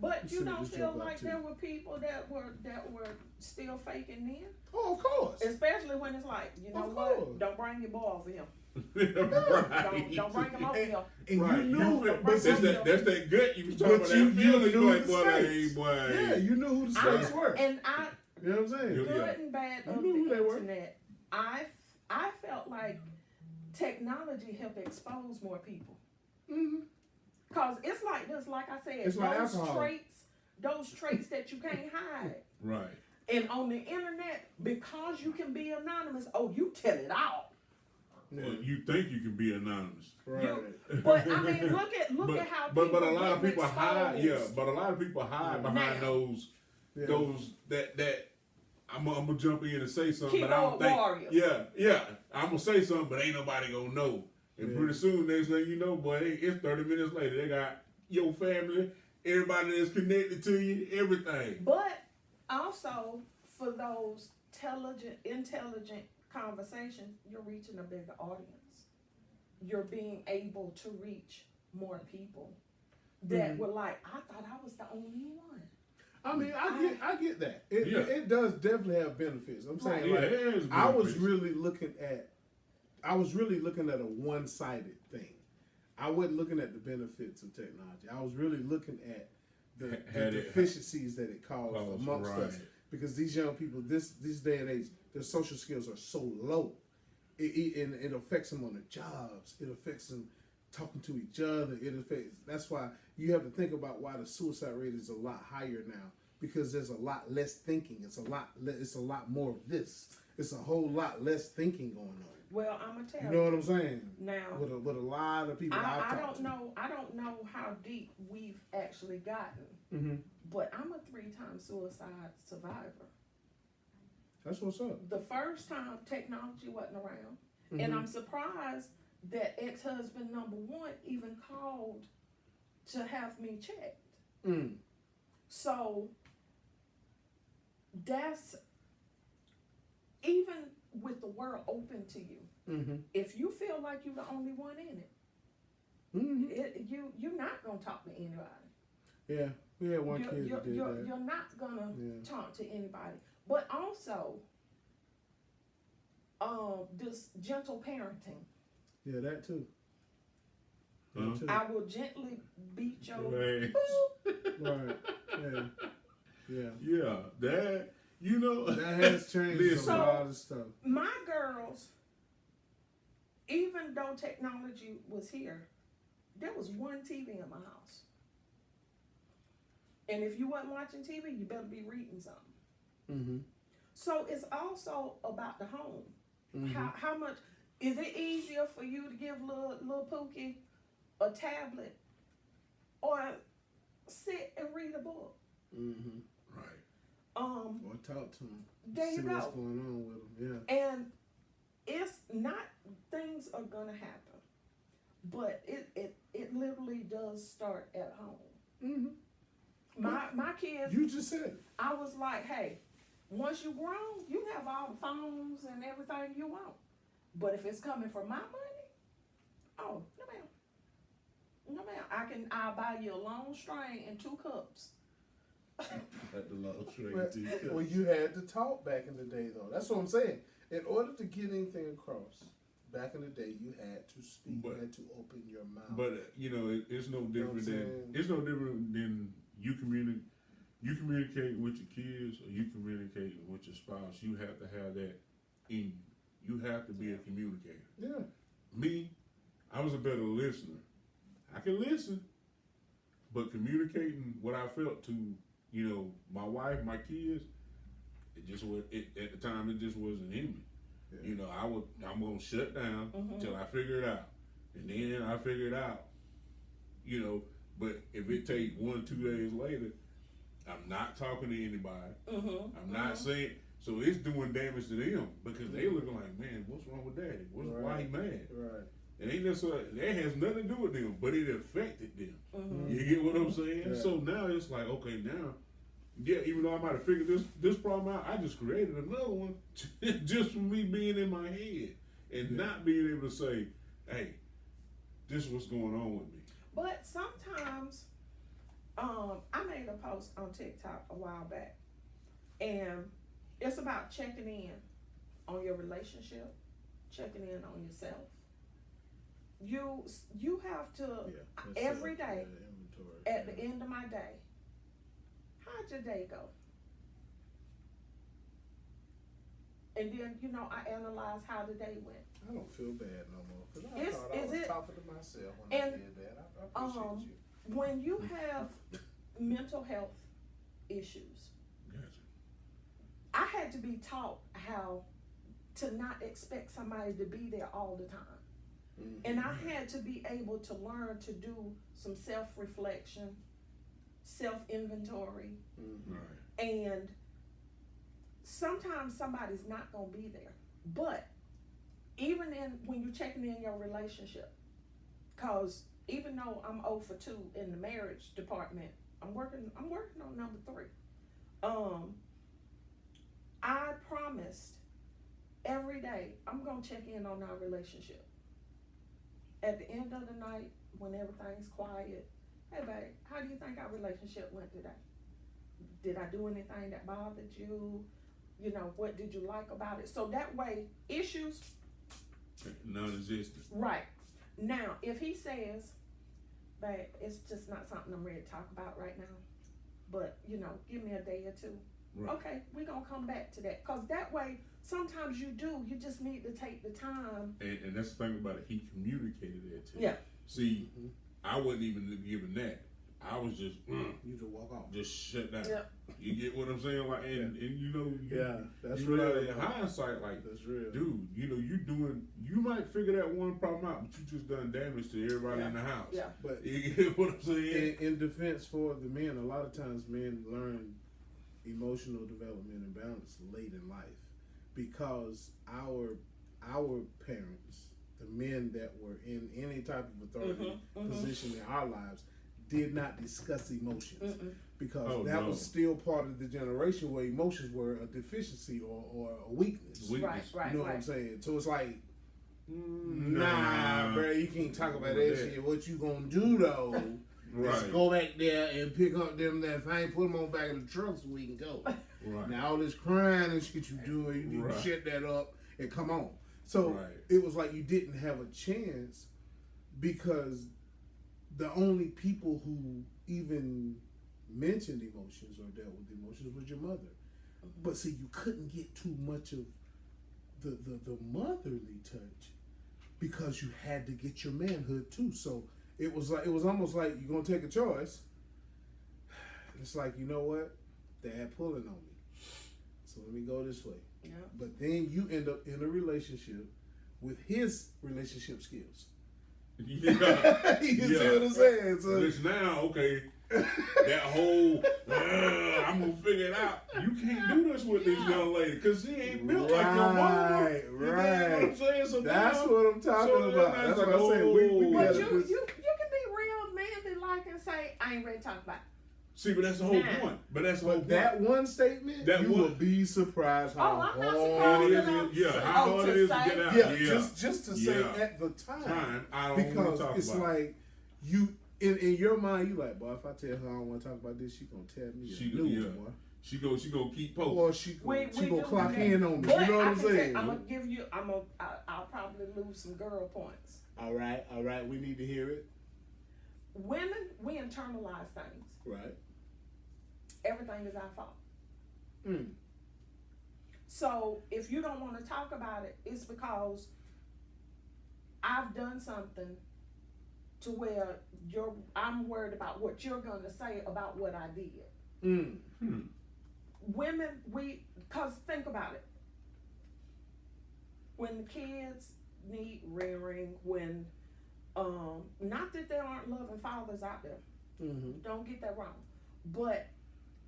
But you don't feel like there were people that were still faking then? Oh, of course. Especially when it's like, you know what? Don't bring your boy over here. Right. Don't bring him over here. And right. you knew, that's that gut you was talking about. You knew like, boy, yeah, you knew who the snakes were. And you know what I'm saying? Good and bad of the internet. I felt like technology helped expose more people. Cause it's like this, like I said, it's like alcohol. Those traits that you can't hide. Right. And on the internet, because you can be anonymous, you tell it all. Yeah. Well, you think you can be anonymous, right? But I mean, look at how. But a lot of people hide. Yeah, but a lot of people hide behind those that. I'm gonna jump in and say something, but I don't think. Warriors. Yeah. I'm gonna say something, but ain't nobody gonna know. And pretty soon, next thing you know, boy, it's 30 minutes later. They got your family, everybody that's connected to you, everything. But also, for those intelligent conversations, you're reaching a bigger audience. You're being able to reach more people that were like, I thought I was the only one. I mean, I get that. It does definitely have benefits. I'm saying, like, I was really looking at a one-sided thing. I wasn't looking at the benefits of technology. I was really looking at the deficiencies that it caused amongst us. Because these young people, this day and age, their social skills are so low. It affects them on their jobs. It affects them talking to each other. That's why you have to think about why the suicide rate is a lot higher now, because there's a lot less thinking. It's a lot more of this. It's a whole lot less thinking going on. Well, I'm gonna tell you. You know what I'm saying? Now, with a lot of people, I don't know how deep we've actually gotten, but I'm a 3-time suicide survivor. That's what's up. The first time technology wasn't around, and I'm surprised that ex-husband number one even called to have me checked. Mm. So that's, even with the world open to you, Mm-hmm. if you feel like you're the only one in it, Mm-hmm. you're not gonna talk to anybody. Yeah, we had one kid You're, that did that. you're not gonna Yeah. talk to anybody. But also, this gentle parenting. Yeah, that too. Huh? That too. I will gently beat your Man. Right. Yeah. Yeah. Yeah, that, you know. That has changed Listen. a lot of stuff. My girls, even though technology was here, there was one TV in my house. And if you wasn't watching TV, you better be reading something. Mm-hmm. So it's also about the home. Mm-hmm. How much is it easier for you to give little Pookie a tablet or sit and read a book? Mm-hmm. Right. Or talk to them. There you See what's go. going on with them. Yeah. And it's not, things are gonna happen, but it literally does start at home. Mm-hmm. My kids, You just said it. I was like, hey, once you grown, you can have all the phones and everything you want. But if it's coming from my money, oh, no ma'am. No ma'am. I'll buy you a long string and 2 cups. At the low Well, you had to talk back in the day, though. That's what I'm saying. In order to get anything across, back in the day, you had to speak. You had to open your mouth. But you know, it's no different what I'm than saying? it's no different than you communicate with your kids or you communicate with your spouse. You have to have that in you. You have to be a communicator. Yeah. Me, I was a better listener. I can listen, but communicating what I felt to, you know, my wife, my kids, it just was. At the time, it just wasn't in me. Yeah. You know, I'm gonna shut down Mhm. till I figure it out, and then I figure it out. You know, but if it take 1-2 days later, I'm not talking to anybody. Mm-hmm. I'm not saying. So it's doing damage to them because they looking like, man, what's wrong with Daddy? Why he mad? Right. It ain't necessarily, that has nothing to do with them, but it affected them. Mm-hmm. You get what I'm saying? Yeah. So now it's like, okay, now, yeah, even though I might have figured this problem out, I just created another one just from me being in my head and not being able to say, hey, this is what's going on with me. But sometimes, I made a post on TikTok a while back, and it's about checking in on your relationship, checking in on yourself. You have to, every day, at the end of my day, how'd your day go? And then, you know, I analyze how the day went. I don't feel bad no more because I Is- thought I is was it- talking to myself when I and, did that. I appreciate you. When you have mental health issues, Gotcha. I had to be taught how to not expect somebody to be there all the time. Mhm. And I had to be able to learn to do some self-reflection, self-inventory, Mhm. Right. and sometimes somebody's not gonna be there. But even when you're checking in your relationship, cause even though I'm 0 for 2 in the marriage department, I'm working on number 3. I promised every day I'm gonna check in on our relationship. At the end of the night, when everything's quiet, hey babe, how do you think our relationship went today? Did I do anything that bothered you? You know, what did you like about it? So that way, issues, Non-existent. right. Now, if he says, babe, it's just not something I'm ready to talk about right now, but, you know, give me a day or 2. Right. Okay, we're gonna come back to that. Cause that way, sometimes you just need to take the time. And that's the thing about it. He communicated that to you. Yeah. See, Mhm. I wasn't even giving that. I was just, You just walk off. just shut down. Yeah. You get what I'm saying? Like, and you know, That's you real. realize in hindsight, like, That's real. dude, you know, you might figure that one problem out, but you just done damage to everybody in the house. Yeah. But You get what I'm saying? in defense for the men, a lot of times men learn emotional development and balance late in life because our parents the men that were in any type of authority Mhm, mhm. position in our lives did not discuss emotions. Mm-mm. Because that was still part of the generation where emotions were a deficiency or a weakness. Weakness. Right, You know what I'm right. saying? So it's like, nah, bro, you can't talk about that shit. What you gonna do though? Is Right. go back there and pick up them that thing, put them on back in the truck so we can go. Right. Now all this crying and shit you doing, you need Right. to shut that up and come on. So Right. it was like you didn't have a chance because the only people who even mentioned emotions or dealt with emotions was your mother. But see, you couldn't get too much of the motherly touch because you had to get your manhood too. So it was almost like you're gonna take a choice. It's like, you know what? Dad pulling on me. So let me go this way. Yeah. But then you end up in a relationship with his relationship skills. Yeah. You see what I'm saying? So Which now, okay, that whole I'm gonna figure it out. You can't do this with this young lady because she ain't built like your mama. Right, You right. know what I'm saying? So that's now, what I'm talking so then about. that's That's like, what I'm saying. We oh. But gotta you just- can be real manly like and say, I ain't ready to talk about it. see, but that's the whole Nah. point. But that's the whole But point. that one statement, That you one- will be surprised how Oh, I'm not hard surprised It at is, all. yeah, how Oh, hard to it is to say- get out. Yeah, Yeah, just to say Yeah. at the time, I don't want to because talk it's about it. like you in your mind, you like, boy, if I tell her I don't want to talk about this, she gonna tell me She a go- news, yeah. boy, She gonna keep posting. or she We gonna do clock that. in on me. But You know what I I'm can say, saying? I'm gonna give you. I'll probably lose some girl points. All right, we need to hear it. Women, we internalize things. Right. Everything is our fault. Mm. So if you don't want to talk about it, it's because I've done something to where I'm worried about what you're gonna say about what I did. Mm. Women, cause think about it. When the kids need rearing, when not that there aren't loving fathers out there. Mm-hmm. Don't get that wrong. But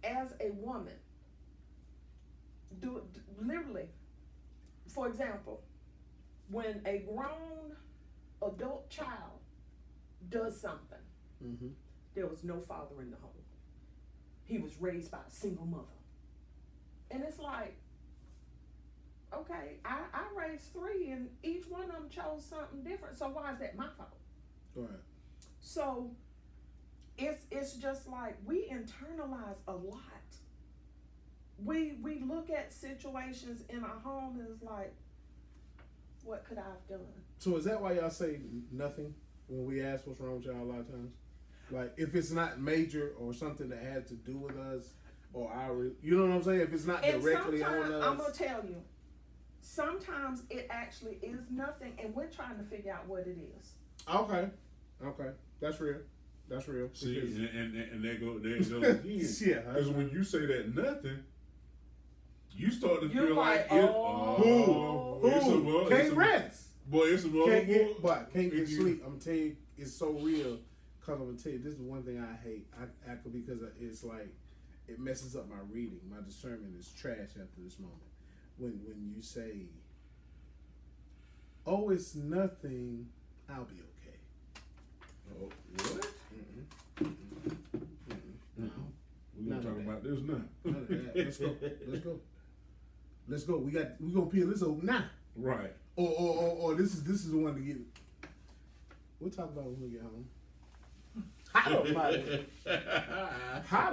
as a woman, literally, for example, when a grown adult child does something, Mm-hmm. there was no father in the home. He was raised by a single mother. And it's like, okay, I raised 3 and each one of them chose something different. So why is that my fault? Right. So it's just like we internalize a lot. We look at situations in our home and it's like, what could I have done? So is that why y'all say nothing when we ask what's wrong with y'all a lot of times? Like if it's not major or something that has to do with us or you know what I'm saying? If it's not And directly on sometimes, us. I'm gonna tell you, sometimes it actually is nothing, and we're trying to figure out what it is. Okay, that's real. See, Because- and there goes again. Yeah. Because when you say that nothing, you start to You're feel like, like, it, oh. it's a well, can't it's a, rest. boy, it's a well, Can't get if you- sleep. I'm gonna tell you, it's so real. Cause I'm gonna tell you, this is one thing I hate. Because it's like it messes up my reading. My discernment is trash after this moment. When you say, "Oh, it's nothing," I'll be okay. Oh, what? No, We're None gonna of talk that. about this now. none of that. Let's go. We gonna peel this over now. Right. Or this is the one to get. We'll talk about it when we get home. Hot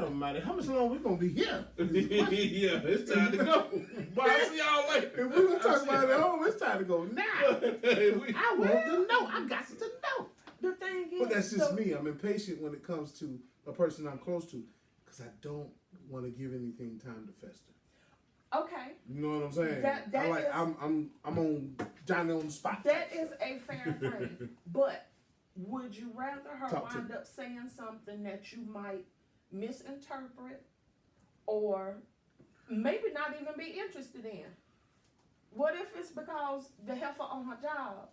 almighty. How much longer we gonna be here? Yeah, it's time to go. Bye. I'll see y'all later. If we're gonna talk about it at home, it's time to go now. I want to know. I got to know. The thing is, But that's just me. I'm impatient when it comes to a person I'm close to because I don't want to give anything time to fester. Okay, You know what I'm saying? That I'm on Johnny on the spot. that is a fair thing. But would you rather her Talk to wind me. up saying something that you might misinterpret or maybe not even be interested in? What if it's because the heifer on her job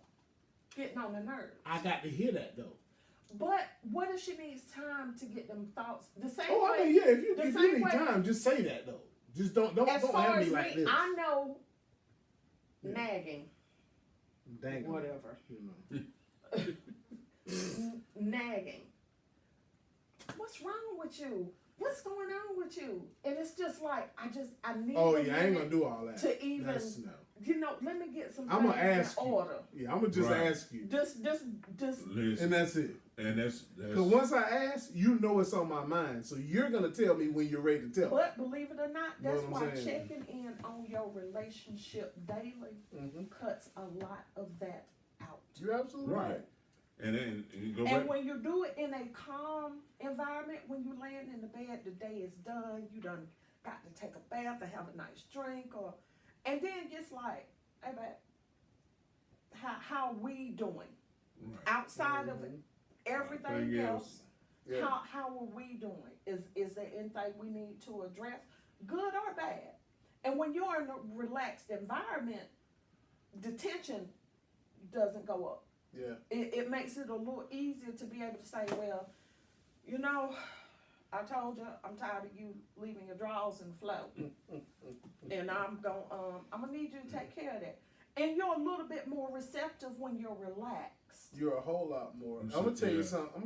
getting on the nerves? I got to hear that though. But what if she needs time to get them thoughts? The same Oh, way. I mean, yeah. If the you same need way- time, just say that though. Just don't As have far me as like me, this. I know Yeah. nagging. Dang 'em, whatever. You know. Nagging. What's wrong with you? What's going on with you? And it's just like I need. Oh a yeah, I ain't gonna minute do all that. to even. That's, no. Let me get some I'm gonna things ask in you. order. Yeah, I'm gonna just Right. ask you, Just, Listen, and that's it. and that's Because once I ask, you know it's on my mind, so you're gonna tell me when you're ready to tell. But believe it or not, Know that's what I'm why saying? checking in on your relationship daily Mm-hmm. cuts a lot of that out. You're absolutely right. right. And then you go And back. when you do it in a calm environment, when you land in the bed, the day is done, you done got to take a bath or have a nice drink, and then it's like, hey, babe, how we doing? Right. Outside of Mhm. everything Everything else, Yeah. how are we doing? Is there anything we need to address, good or bad? And when you're in a relaxed environment, the tension doesn't go up. Yeah. It makes it a little easier to be able to say, well, I told you I'm tired of you leaving your drawers in the flow, and I'm gonna need you to take care of that. And you're a little bit more receptive when you're relaxed. You're a whole lot more. You I'm gonna should, tell you yeah. something. I'm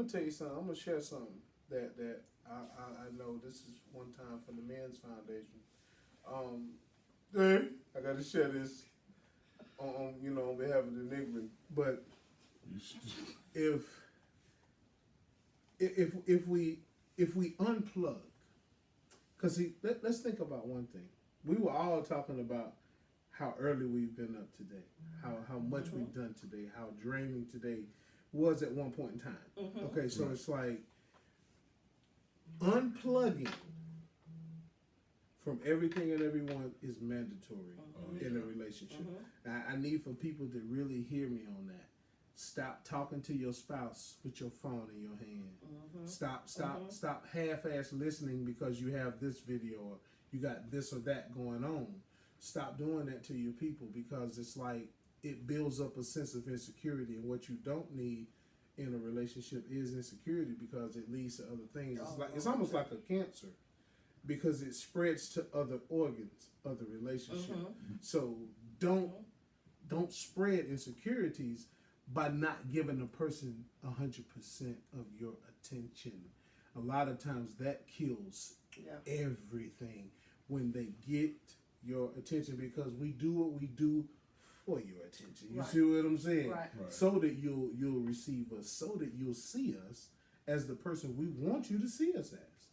gonna share something that I know. This is one time from the Men's Foundation. I gotta share this on behalf of the Negro. But You should- if we unplug, because let's think about one thing. We were all talking about how early we've been up today, how much we've done today, how draining today was at one point in time. Mm-hmm. Okay, so Right. it's like unplugging from everything and everyone is mandatory in a relationship. Now, I need for people to really hear me on that. Stop talking to your spouse with your phone in your hand. Stop half-ass listening because you have this video or you got this or that going on. Stop doing that to your people, because it's like it builds up a sense of insecurity, and what you don't need in a relationship is insecurity, because it leads to other things. It's almost like a cancer, because it spreads to other organs, other relationships. So don't spread insecurities by not giving a person 100% of your attention. A lot of times that kills everything when they get your attention, because we do what we do for your attention. You see what I'm saying? Right. Right. So that you'll receive us, so that you'll see us as the person we want you to see us as.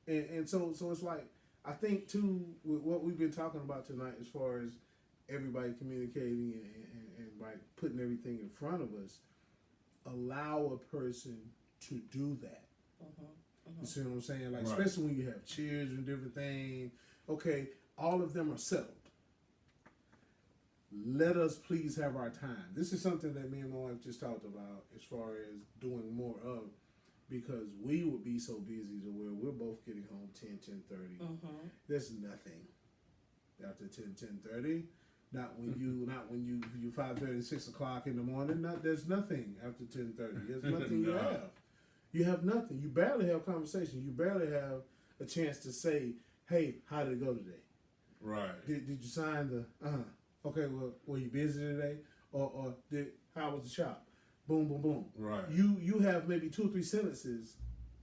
And so it's like, I think too, with what we've been talking about tonight, as far as everybody communicating and like putting everything in front of us, allow a person to do that. You see what I'm saying? Like, Right. especially when you have children, different things. Okay, all of them are settled. Let us please have our time. This is something that me and my wife just talked about, as far as doing more of, because we would be so busy to where we're both getting home 10:30. There's nothing after 10:30. Not when you 5:30, 6 o'clock in the morning. There's nothing after 10:30. There's nothing you No. have. You have nothing. You barely have conversation. You barely have a chance to say, "Hey, how did it go today? Right. Did you sign the? Okay, well, were you busy today? Or how was the shop? Boom, boom, boom. Right. You have maybe 2 or 3 sentences,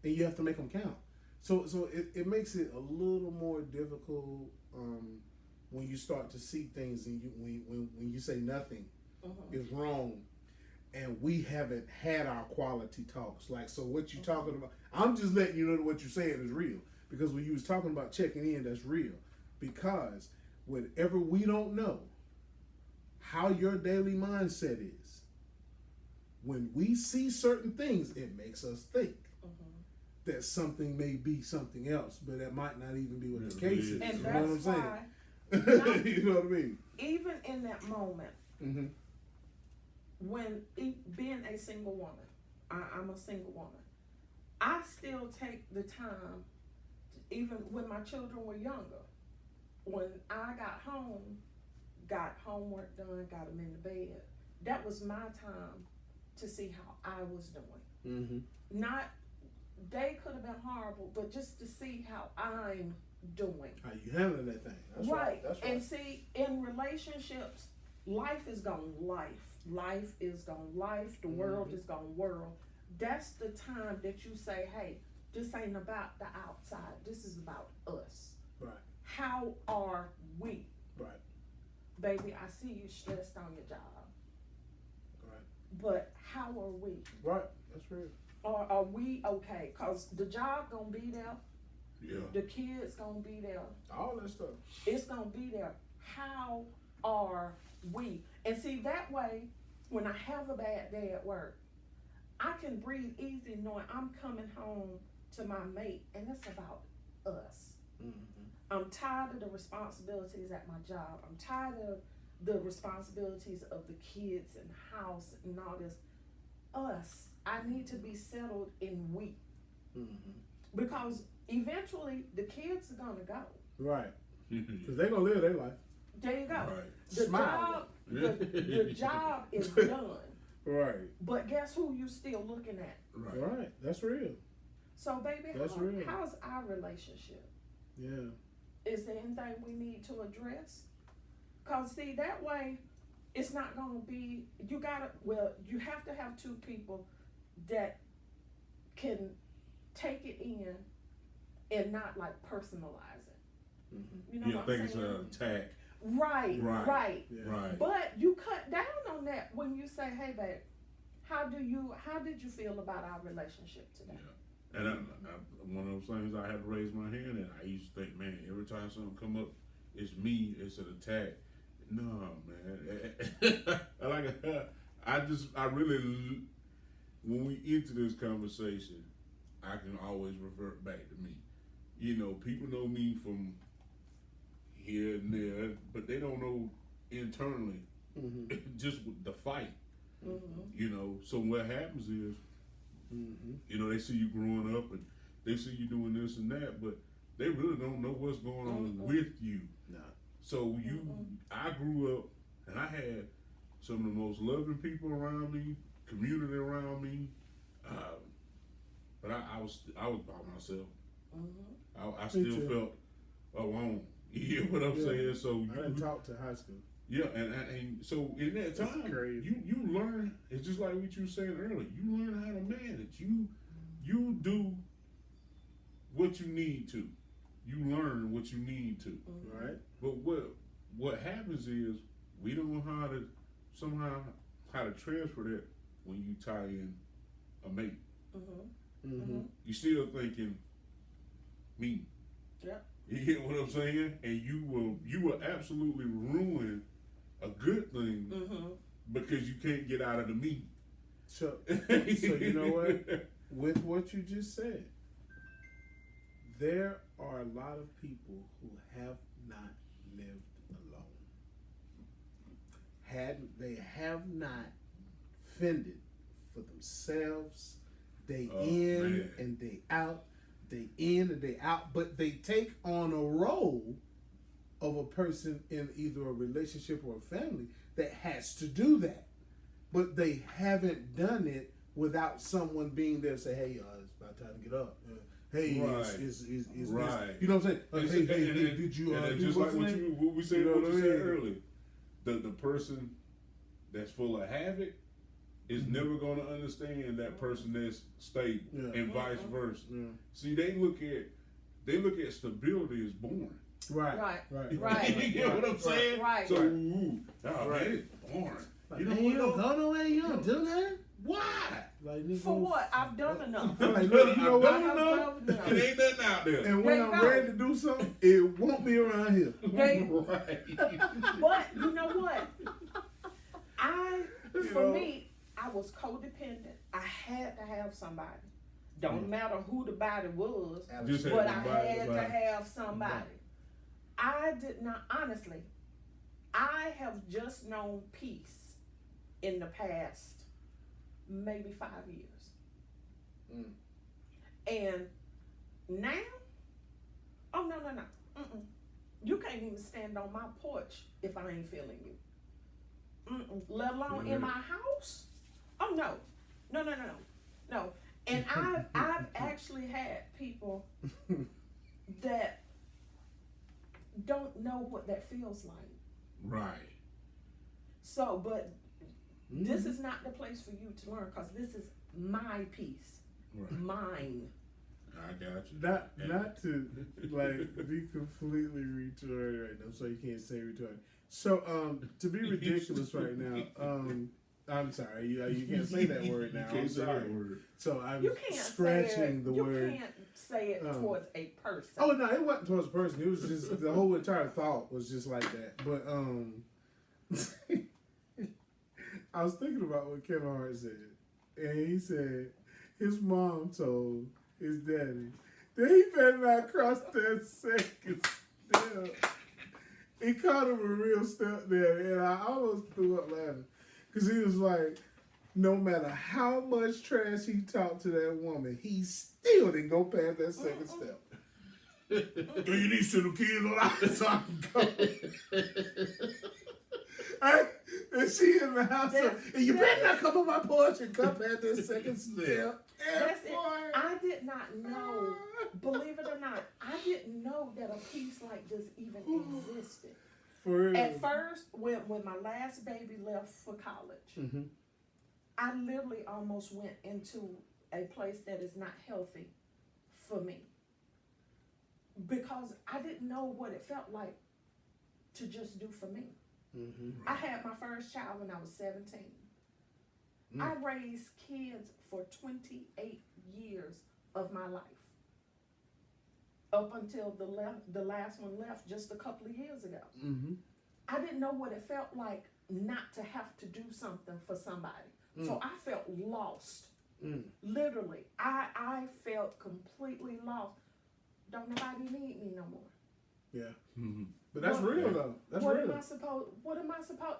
and you have to make them count. So it makes it a little more difficult when you start to see things, and when you say nothing is wrong, and we haven't had our quality talks. Like, so what you talking about? I'm just letting you know that what you're saying is real, because when you was talking about checking in, that's real. Because whenever we don't know how your daily mindset is, when we see certain things, it makes us think that something may be something else, but that might not even be what the case is. And You know what I'm that's why, saying? You know what I mean? even in that moment, Mm-hmm. when being a single woman, I'm a single woman, I still take the time, even when my children were younger, when I got home, got homework done, got them in the bed, that was my time to see how I was doing. Mm-hmm. Not, they could have been horrible, but just to see how I'm doing. How you handling that thing? That's right. That's right. And see, in relationships, life is gonna life is gonna life, the world is gonna world. That's the time that you say, hey, this ain't about the outside, this is about us. Right. How are we? Right. Baby, I see you stressed on your job, Right. but how are we? Right. That's real. Or are we okay? Cause the job gonna be there, Yeah. the kids gonna be there, All that stuff. it's gonna be there. How are we? And see, that way, when I have a bad day at work, I can breathe easy knowing I'm coming home to my mate and it's about us. Mm-hmm. I'm tired of the responsibilities at my job. I'm tired of the responsibilities of the kids and house and all this. Us. I need to be settled in we. Mm-hmm. Because eventually the kids are gonna go. Right. Because they're going to live their life. There you go. Right. The Smile. job, the job is done. Right. But guess who you still looking at? Right. Right. That's real. So baby, That's real. how's our relationship? Yeah. Is there anything we need to address? Cause see, that way, it's not gonna be, you have to have two people that can take it in and not like personalize it. Mm-hmm. You know Yeah, I what think I'm it's saying? an attack. Right. Yeah. Right. But you cut down on that when you say, hey babe, how did you feel about our relationship today? Yeah. And one of those things I had to raise my hand, and I used to think, man, every time something come up, it's me, it's an attack. No, man. I really, when we enter this conversation, I can always revert back to me. You know, people know me from here and there, but they don't know internally, Mm-hmm. just with the fight. Mm-hmm. You know, so what happens is, Mm-hmm. you know, they see you growing up and they see you doing this and that, but they really don't know what's going on with you. Nah. So I grew up and I had some of the most loving people around me, community around me, but I was by myself. Mm-hmm. I still too. felt alone. You know what I'm saying? So I didn't talk to high school. yeah, and so in that That's time, crazy. you learn. It's just like what you were saying earlier. You learn how to manage. You do what you need to. You learn what you need to. Mm-hmm. Right. But what happens is we don't know how to transfer that when you tie in a mate. Mm-hmm. Mm-hmm. You still thinking me. Yep. You get what I'm saying? And you will absolutely ruin a good thing Mm-hmm. because you can't get out of the me. So you know what? With what you just said, there are a lot of people who have not lived alone. They have not fended for themselves day in man. and day out, day in and day out, but they take on a role of a person in either a relationship or a family that has to do that. But they haven't done it without someone being there to say, hey, it's about time to get up. Hey, Right. is Right. you know what I'm saying? Hey, And did you and do just like what's what name? we said, You know what what you I said mean? earlier, the person that's full of havoc is Mhm. never going to understand that person that's stable, Yeah. and vice versa. Yeah. See, they look at stability as boring. Right. Right. You get what I'm saying? Right. So, Right. ooh, oh, Right. man, it's boring. Like, You know man, what? you don't go nowhere, you don't do nothing. Why? Like, nigga, For what? I've done enough. Like, look, you know I've what? done enough. I've done enough. It ain't nothing out there. And when There you I'm go. ready to do something, it won't be around here. Right. But you know what? For know? me, I was codependent. I had to have somebody. Don't matter who the body was, Just had but to I buy had the to body. have somebody. I did not, honestly, I have just known peace in the past maybe 5 years. Mm. And now, oh no. Mm-mm. You can't even stand on my porch if I ain't feeling you. Mm-mm. Let alone in my house. Oh no. No. And I've actually had people that don't know what that feels like. Right. So, but this Mm-hmm. is not the place for you to learn because this is my piece, Right. mine. I got you. Not to like be completely retarded right now, so you can't say retarded. So to be ridiculous right now, I'm sorry, you can't say that word now. You can't I'm say sorry. that word. So I'm You can't scratching say it, the you word. can't say it towards a person. Oh no, it wasn't towards a person. It was just the whole entire thought was just like that. But I was thinking about what Kevin Hart said, and he said his mom told his daddy that he better not cross that second step. He called him a real stepdad, and I almost threw up laughing because he was like, no matter how much trash he talked to that woman, he still didn't go past that second step. Do you need to send them kids on out so I can go? And she in the house, and you better not come on my porch and come past that second step. That's it. I did not know, believe it or not, I didn't know that a piece like this even existed. For real. At first, when my last baby left for college, Mm-hmm. I literally almost went into a place that is not healthy for me. Because I didn't know what it felt like to just do for me. Mm-hmm. I had my first child when I was 17. I raised kids for 28 years of my life. Up until the last one left just a couple of years ago. Mm-hmm. I didn't know what it felt like not to have to do something for somebody. So I felt lost. Literally. I felt completely lost. Don't nobody need me no more. Yeah. Mm-hmm. But that's What- real though. That's what real. am I supposed,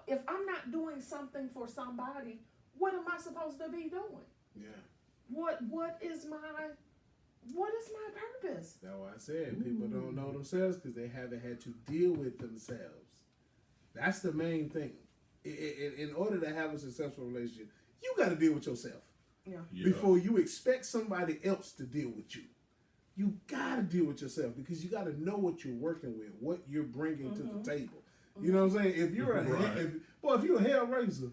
if I'm not doing something for somebody, what am I supposed to be doing? Yeah. What is my purpose? That's why I said people don't know themselves because they haven't had to deal with themselves. That's the main thing. In order to have a successful relationship, you got to deal with yourself Yeah. before you expect somebody else to deal with you. You got to deal with yourself because you got to know what you're working with, what you're bringing to the table. You know what I'm saying? If you're if you're a hellraiser,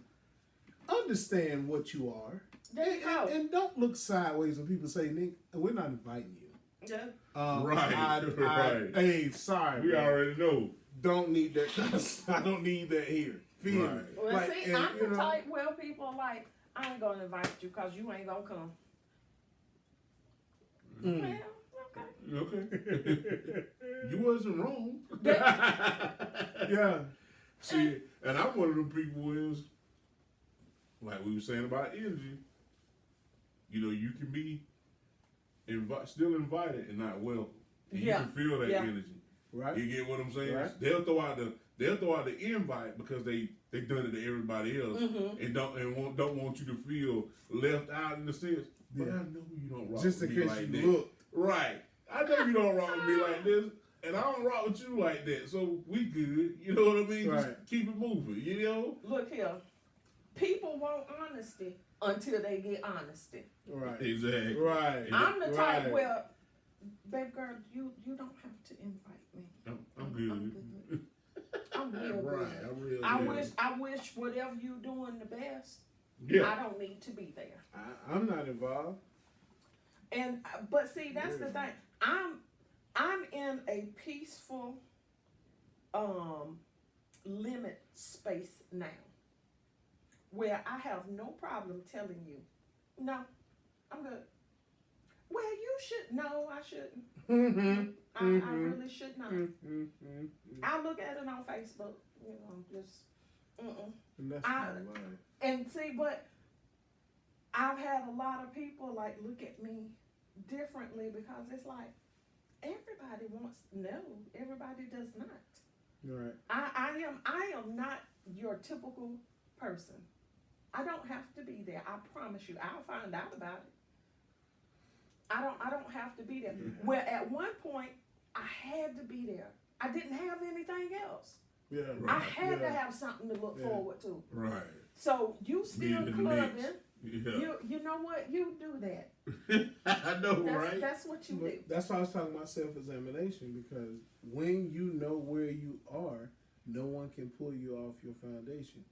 understand what you are. There you go. And don't look sideways when people say, Nick, we're not inviting you. Yeah. Right. Hey, sorry. We man. already know. Don't need that. I don't need that here. Feel me? Right. Well, Like, see, and, I'm you the know, type where people are like, I ain't gonna invite you because you ain't gonna come. Well, okay. Okay. You wasn't wrong. Yeah. See, and I'm one of them people who is, like we were saying about energy, you know, you can be still invited and not welcome. And Yeah. you can feel that Yeah. energy. Right. You get what I'm saying? Right. They'll throw out the invite because they done it to everybody else and don't want you to feel left out in the sense. But Yeah. I know you don't rock Just with in me case like you that. look. Right. I know you don't rock with me like this, and I don't rock with you like that. So we good. You know what I mean? Right. Just keep it moving. You know? Look here. People want honesty until they get honesty. Right. Exactly. Right. I'm the type Right. where, babe girl, you don't have to invite me. I'm good. I'm real Right. good. I'm real I good. wish whatever you doing the best. Yeah. I don't need to be there. I'm not involved. And but see, that's the thing. I'm in a peaceful limit space now where I have no problem telling you, no, I'm good. Well, you should. No, I shouldn't. I really should not. I look at it on Facebook. You know, just. And that's I- not mine. And see, but I've had a lot of people like look at me differently because it's like everybody wants no, everybody does not. Right. I am not your typical person. I don't have to be there. I promise you. I'll find out about it. I don't have to be there. Well, at one point I had to be there. I didn't have anything else. Yeah. Right. I had to Yeah. have something to look forward to. Right. So you still in the clubbing. mix. Yeah. You know what? You do that. I know, right? That's what you do. But that's why I was talking about self-examination, because when you know where you are, no one can pull you off your foundation.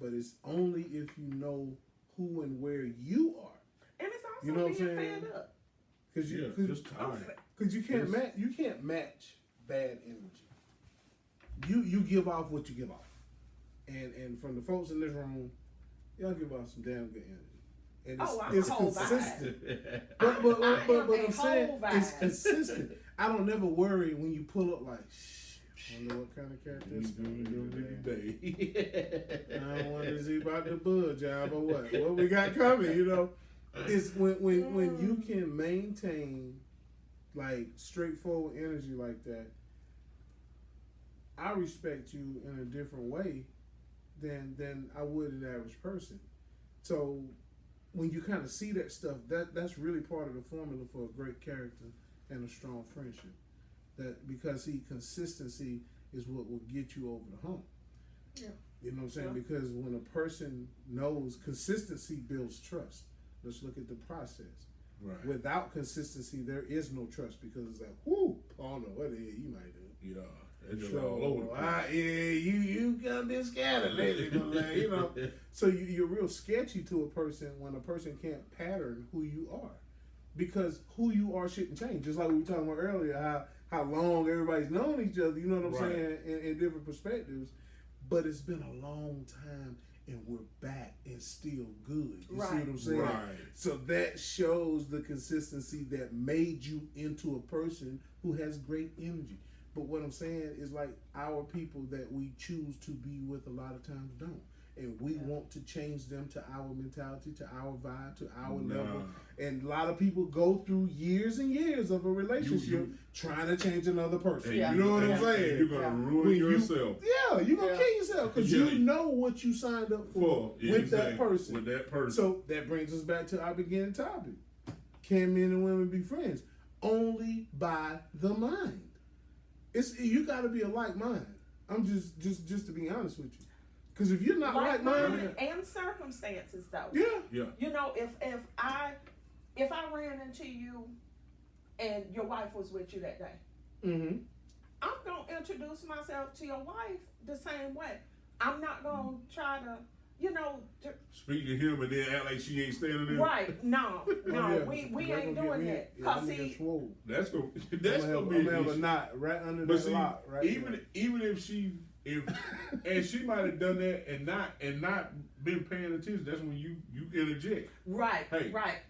but it's only if you know who and where you are. And it's also You know what I'm being saying? fed up. Because Yeah, you, just tired. because you can't match bad energy. You give off what you give off, and from the folks in this room, y'all give off some damn good energy. And it's I'm a whole consistent. vibe. But a I'm saying whole it's vibe. consistent. I don't never worry when you pull up like, shh, I wonder what kind of character this is gonna be today. I wonder is he about to budge, job or what? What we got coming, you know? It's when you can maintain like straightforward energy like that. I respect you in a different way than I would an average person. So when you kind of see that stuff, that's really part of the formula for a great character and a strong friendship. That because consistency is what will get you over the hump. Yeah. You know what I'm saying? Yeah. Because when a person knows consistency builds trust. Let's look at the process. Right. Without consistency, there is no trust because it's like, whoo, I don't know what the hell you might do. Yeah, it's just all over the place. You got been scattered lately, but like, you know. So you're real sketchy to a person when a person can't pattern who you are, because who you are shouldn't change. Just like we were talking about earlier, how long everybody's known each other. You know what I'm saying? In different perspectives, but it's been a long time. And we're back and still good. You see what I'm saying? Right. So that shows the consistency that made you into a person who has great energy. But what I'm saying is like our people that we choose to be with a lot of times don't. And we want to change them to our mentality, to our vibe, to our level. And a lot of people go through years and years of a relationship trying to change another person. Yeah. You know what I'm saying? You're going to ruin yourself. You're going to kill yourself because you know what you signed up for with that person. With that person. So that brings us back to our beginning topic. Can men and women be friends? Only by the mind. You got to be a like mind. I'm just to be honest with you. Because if you're not like-minded, and circumstances though. Yeah. You know, if I ran into you and your wife was with you that day, mm-hmm. I'm gonna introduce myself to your wife the same way. I'm not gonna try to, speak to him and then act like she ain't standing there. Right? No, we ain't doing that. Cause see, that's gonna be I'm gonna have a knot right under the lock. Right. Even if she might have done that and not been paying attention, that's when you interject. Right. Hey, right.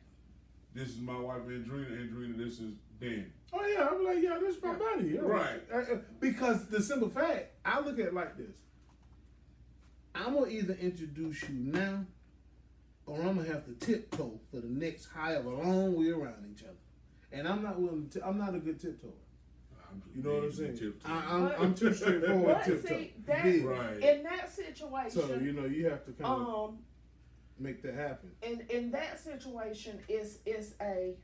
This is my wife Andrina. This is Dan. Oh yeah, I'm like, yeah, this is my buddy. Yeah. Right. Because the simple fact, I look at it like this. I'm gonna either introduce you now, or I'm gonna have to tiptoe for the next however long we're around each other. And I'm not willing to. I'm not a good tiptoer. You know what I'm saying? I'm too straightforward tiptoe. See, right. In that situation, so you have to kind of make that happen. In that situation, is a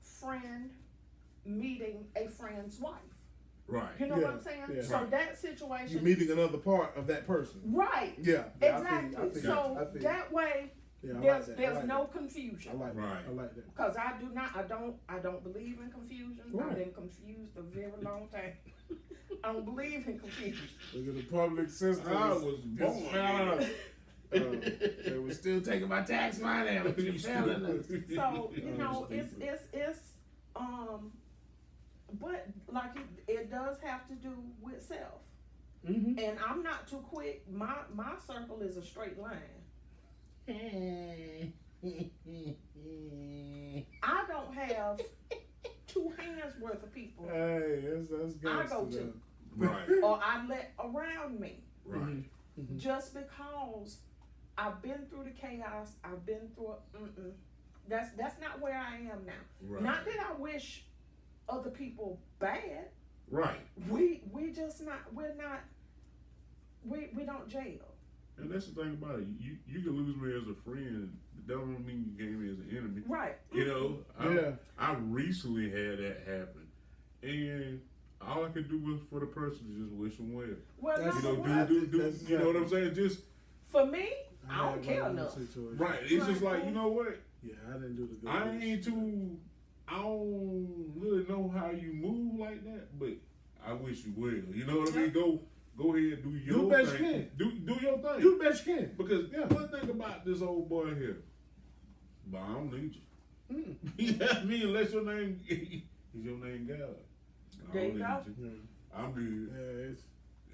friend meeting a friend's wife. Right. You know what I'm saying? Yeah. So that situation, you're meeting another part of that person. Right. Yeah. Exactly. I think that way, there's no confusion. I like that. I like that. Because I don't believe in confusion. Right. I've been confused a very long time. I don't believe in confusion. Look at the public system. I was born. They were still taking my tax money. So it's but like it does have to do with self. Mm-hmm. And I'm not too quick. My circle is a straight line. I don't have 2 hands worth of people. Hey, that's good. I go to. Right. Or I let around me. Right. Mm-hmm. Just because I've been through the chaos, I've been through it. That's not where I am now. Right. Not that I wish other people bad. Right. We don't jail. And that's the thing about it. You can lose me as a friend, but that don't mean you gain me as an enemy. Right. You know, I recently had that happen, and all I could do was for the person to just wish them well. Well, that's, no, do you know what I'm saying? Just for me, I don't care enough. Right. It's just like, you know what? Yeah, I didn't do the good. I don't really know how you move like that, but I wish you well. You know what I mean? go ahead, do your Do the best you thing. can. Do your thing. Do the best you can. Because one thing about this old boy here, but I don't need you. Mm. You know what I mean? Unless your name is your name God. I There don't you need go. you. Yeah. I'm good. Yeah, it's,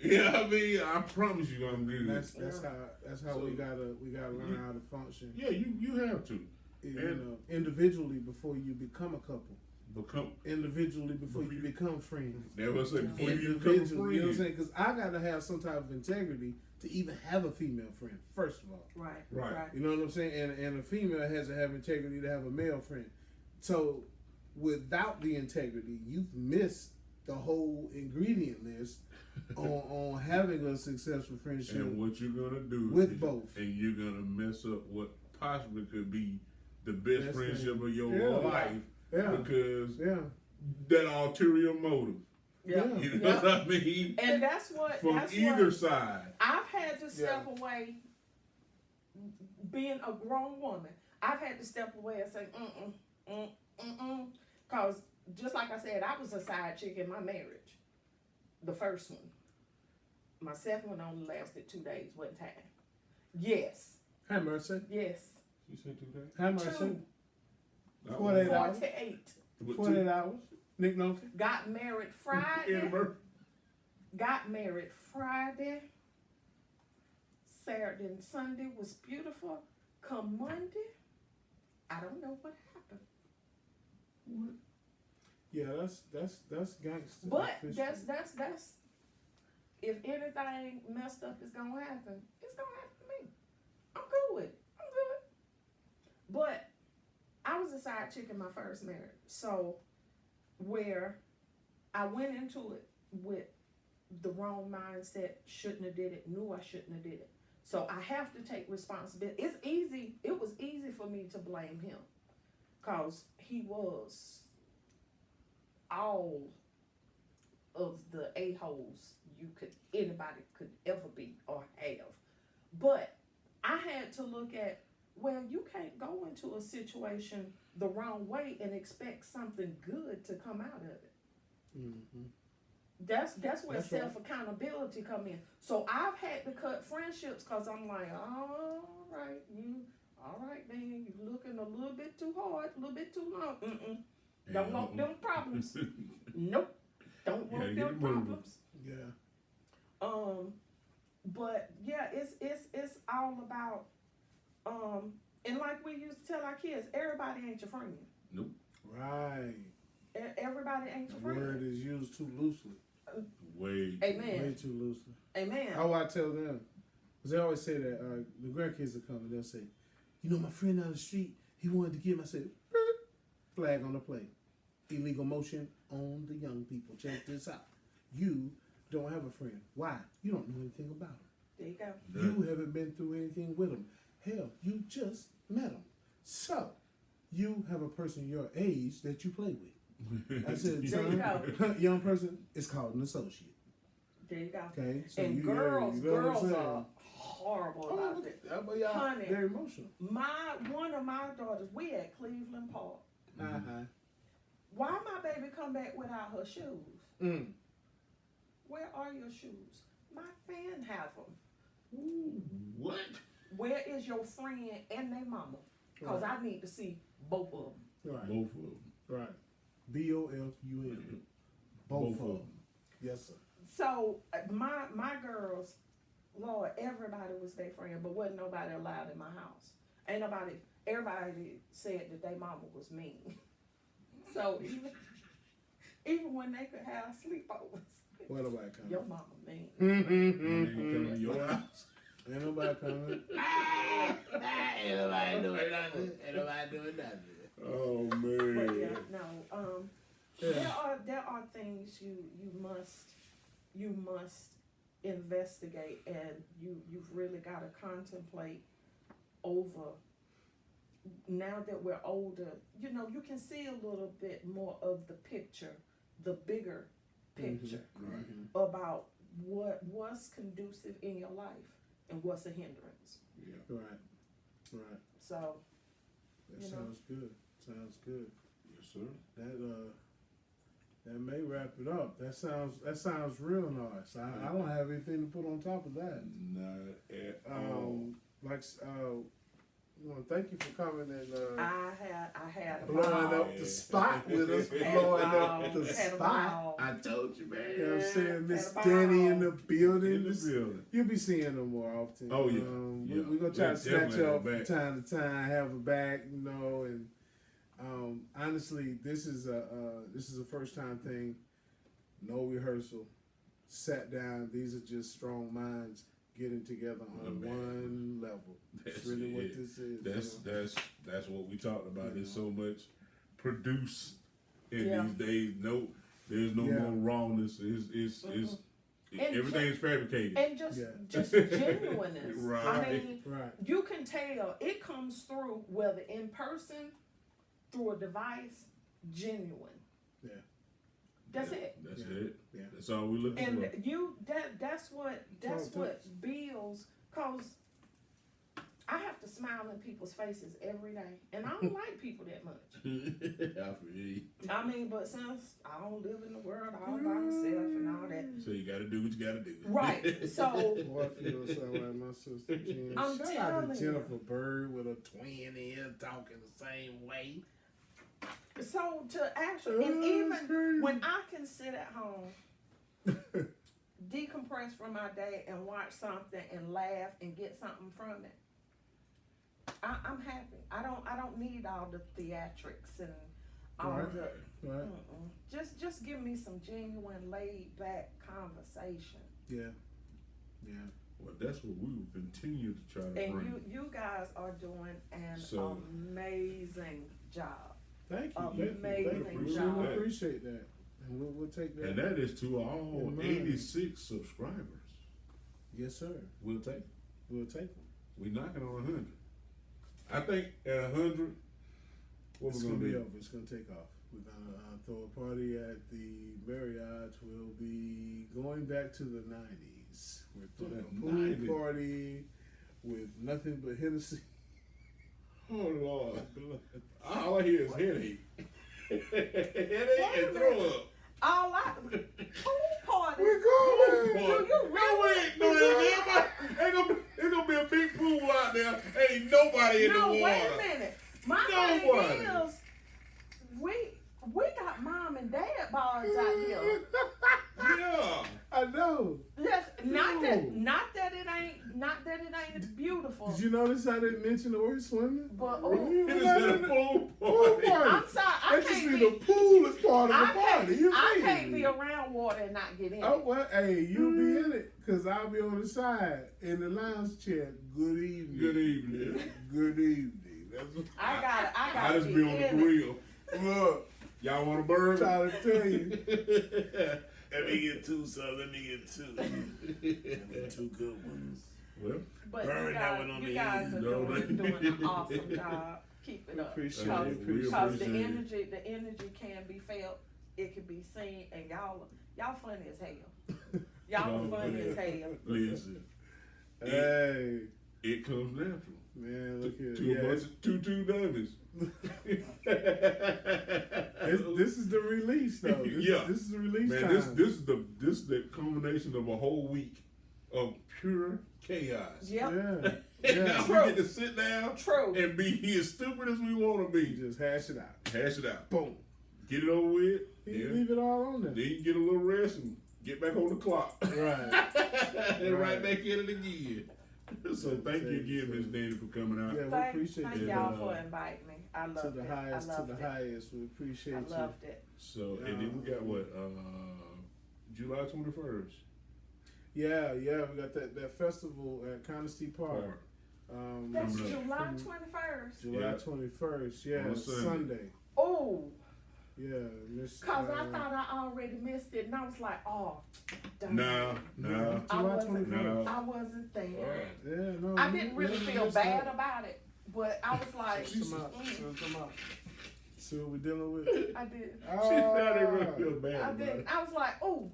You know what I mean? I promise you I'm good. that's how So- we gotta learn how to function. Yeah, you have to. You And- know, individually before you become a couple. Become Individually before you become friends. that was it. Before you become a Individually, friend. you know what I'm saying? Because I gotta have some type of integrity to even have a female friend. First of all, Right. Right. you know what I'm saying? And a female has to have integrity to have a male friend. So without the integrity, you've missed the whole ingredient list on having a successful friendship. And what you're gonna do With is- both. and you're gonna mess up what possibly could be the best Best friendship thing. of your Yeah. life Yeah, because yeah, that ulterior motive. Yeah. Yeah. You know Yeah. what I mean? And that's what From that's either what side. I've had to step away. Being a grown woman, I've had to step away and say, cause just like I said, I was a side chick in my marriage, the first one. My second one only lasted 2 days, one time. Yes, have mercy, yes. You said 2 days? have mercy. 2, That 48 was- hours. 48. with 48 hours. Nick Nolte. Got married Eddie Friday. Murphy. Got married Friday. Saturday and Sunday was beautiful. Come Monday, I don't know what happened. Yeah, that's gangster. But official. that's if anything messed up is gonna happen, it's gonna happen to me. I'm cool with it. I'm good. But I was a side chick in my first marriage. So where I went into it with the wrong mindset, shouldn't have did it, knew I shouldn't have did it. So I have to take responsibility. It was easy for me to blame him. Cause he was all of the a-holes anybody could ever be or have. But I had to look at, well, you can't go into a situation the wrong way and expect something good to come out of it. Mm-hmm. That's where That's right. self accountability come in. So I've had to cut friendships because I'm like, all right, man, you looking a little bit too hard, a little bit too long. Don't want them problems. Nope. Don't want Yeah, them get it moving. problems. Yeah. But yeah, it's all about and like we used to tell our kids, everybody ain't your friend. Right. Everybody ain't your The friend. word is used too loosely. Way. Amen. Way too loosely. Amen. How I tell them, because they always say that the grandkids will come and they'll say, you know, my friend down the street, he wanted to get him. I said, flag on the plate. Illegal motion on the young people. Check this out. You don't have a friend. Why? You don't know anything about him. There you go. You haven't been through anything with him. Hell, you just met him. So, you have a person your age that you play with. I said, There you son, young person, it's called an associate. There you go. Okay? So And you girls know what I'm girls saying? are horrible about it. But y'all, Honey. they're emotional. One of my daughters, we at Cleveland Park. Uh-huh. Why my baby come back without her shoes? Mm. Where are your shoes? My fan have them. What? Where is your friend and their mama? Because I need to see both of them. Right. Both of them. Right. BOFUN. Both of them. Yes, sir. So my girls, Lord, everybody was their friend, but wasn't nobody allowed in my house. Everybody said that their mama was mean. So even when they could have sleepovers, What nobody coming? your mama mean. Ain't coming to your house. Ain't nobody coming. Ain't nobody doing nothing. Ain't nobody doing nothing. Oh But man. yeah, no. There are things you must investigate, and you've really got to contemplate over. Now that we're older, you can see a little bit more of the picture, the bigger picture about what's conducive in your life and what's a hindrance. Yeah. Right. So That You know. sounds good. Sounds good. Yes, sir. That That may wrap it up. That sounds real nice. I don't have anything to put on top of that. Not at all. I want to thank you for coming and I had a blowing ball. up the spot with us, Had a blowing ball. up the Had a spot. ball. I told you, man. You know what I'm saying? Miss Had a Danni in ball. the building. In the building. You'll be seeing her more often. Oh, yeah. Yeah. We're going to try to We'll snatch definitely her up go from back. time to time, have her back, you know, and honestly, this is a first time thing. No rehearsal. Sat down. These are just strong minds getting together on Man. one level. That's That's really what it. this is. That's what we talked about. Yeah. There's so much produced in Yeah. these days. There's no Yeah. more rawness. It's And everything's fabricated. And just Yeah. just genuineness. I Right. mean, Right. you can tell it comes through whether in person, through a device, genuine. Yeah. That's it. That's Yeah. it. Yeah. That's all we looking And for. that's what builds, cause I have to smile in people's faces every day, and I don't like people that much. I feel you. I mean, but since I don't live in the world all by myself and all that, So you gotta do what you gotta do. right? So Boy, I feel sound like my sister Jen. I'm Shout out telling to you. Jennifer Bird with a twin ear talking the same way. so to actually, and Oh, that's even crazy. when I can sit at home, decompress from my day and watch something and laugh and get something from it, I'm happy. I don't need all the theatrics and all Right. the. Right? Just give me some genuine, laid back conversation. Yeah. Yeah. Well, that's what we will continue to try to And bring. you guys are doing an So- amazing job. Thank you. Amazing Thank you. We job. really appreciate that. And we'll take that. And that is to all In mind. 86 subscribers. Yes, sir. We'll take it. We'll take them. We knocking on 100. I think at 100, what It's we're gonna gonna be do? over. It's gonna take off. We're gonna throw a party at the Marriott. We'll be going back to the 90s. We're throwing a pool 90s. party with nothing but Hennessy. Oh Lord! All I hear is headache, headache and throw up. All I pool party. We're going. Do you really? No, it's gonna be a big pool out there. Ain't nobody in the No, water. wait a minute. My Nobody. thing is, we got mom and dad bars out here. Yeah. I know. Yes, not No. that it ain't beautiful. Did you notice I didn't mention the word swimming? But We It is not at a in the pool pool party. party. I'm sorry, I That just can't mean be. the pool is part of the I party. You can't feel be me? around water and not get in. Oh well, hey, you'll be in it, cause I'll be on the side in the lounge chair. Good evening. Good evening. Good evening. That's what I got I to just be be on the in it. grill. look. Y'all want a burger? Trying to tell you. Let me get two, son. Let me get two. Two good ones. Well, But Burn that one on you the guys are end. No, doing an awesome job. Keep it up. Appreciate Cause- it. we Because the appreciate it. energy can be felt, it can be seen, and y'all funny as hell. Y'all No, funny man. as hell. Listen, Hey, it comes natural. man, look here. To a bunch of two dummies. This is the release, though. Yeah. This is the release Man, time. this is the combination of a whole week of pure chaos. Yep. Yeah. And now Yeah. we True. get to sit down True. and be as stupid as we want to be. Just hash it out. Hash it out. Boom. Get it over with. You Then, leave it all on there. then you get a little rest and get back on the clock. Right. And Right. right back in it again. So thank you again, Miss Danni, for coming out. Yeah, we Thank appreciate thank it. y'all for inviting me. I To loved the it. highest, I to loved the it. highest. We appreciate I you. loved it. So, and then we got what, July 21st. Yeah, we got that festival at Conesty Park. That's Coming up. July from 21st. July Yeah. 21st. Yeah, On a Sunday. Sunday. Oh, Yeah, Miss. cause I thought I already missed it, and I was like, oh, darn. Nah. I July wasn't, 21st. I wasn't there. Yeah, no. I you- didn't really you feel missed bad out. about it, but I was like, Come out. Come out. See what we're dealing with? I did. She said I didn't really feel bad I about did. it. I was like, oh,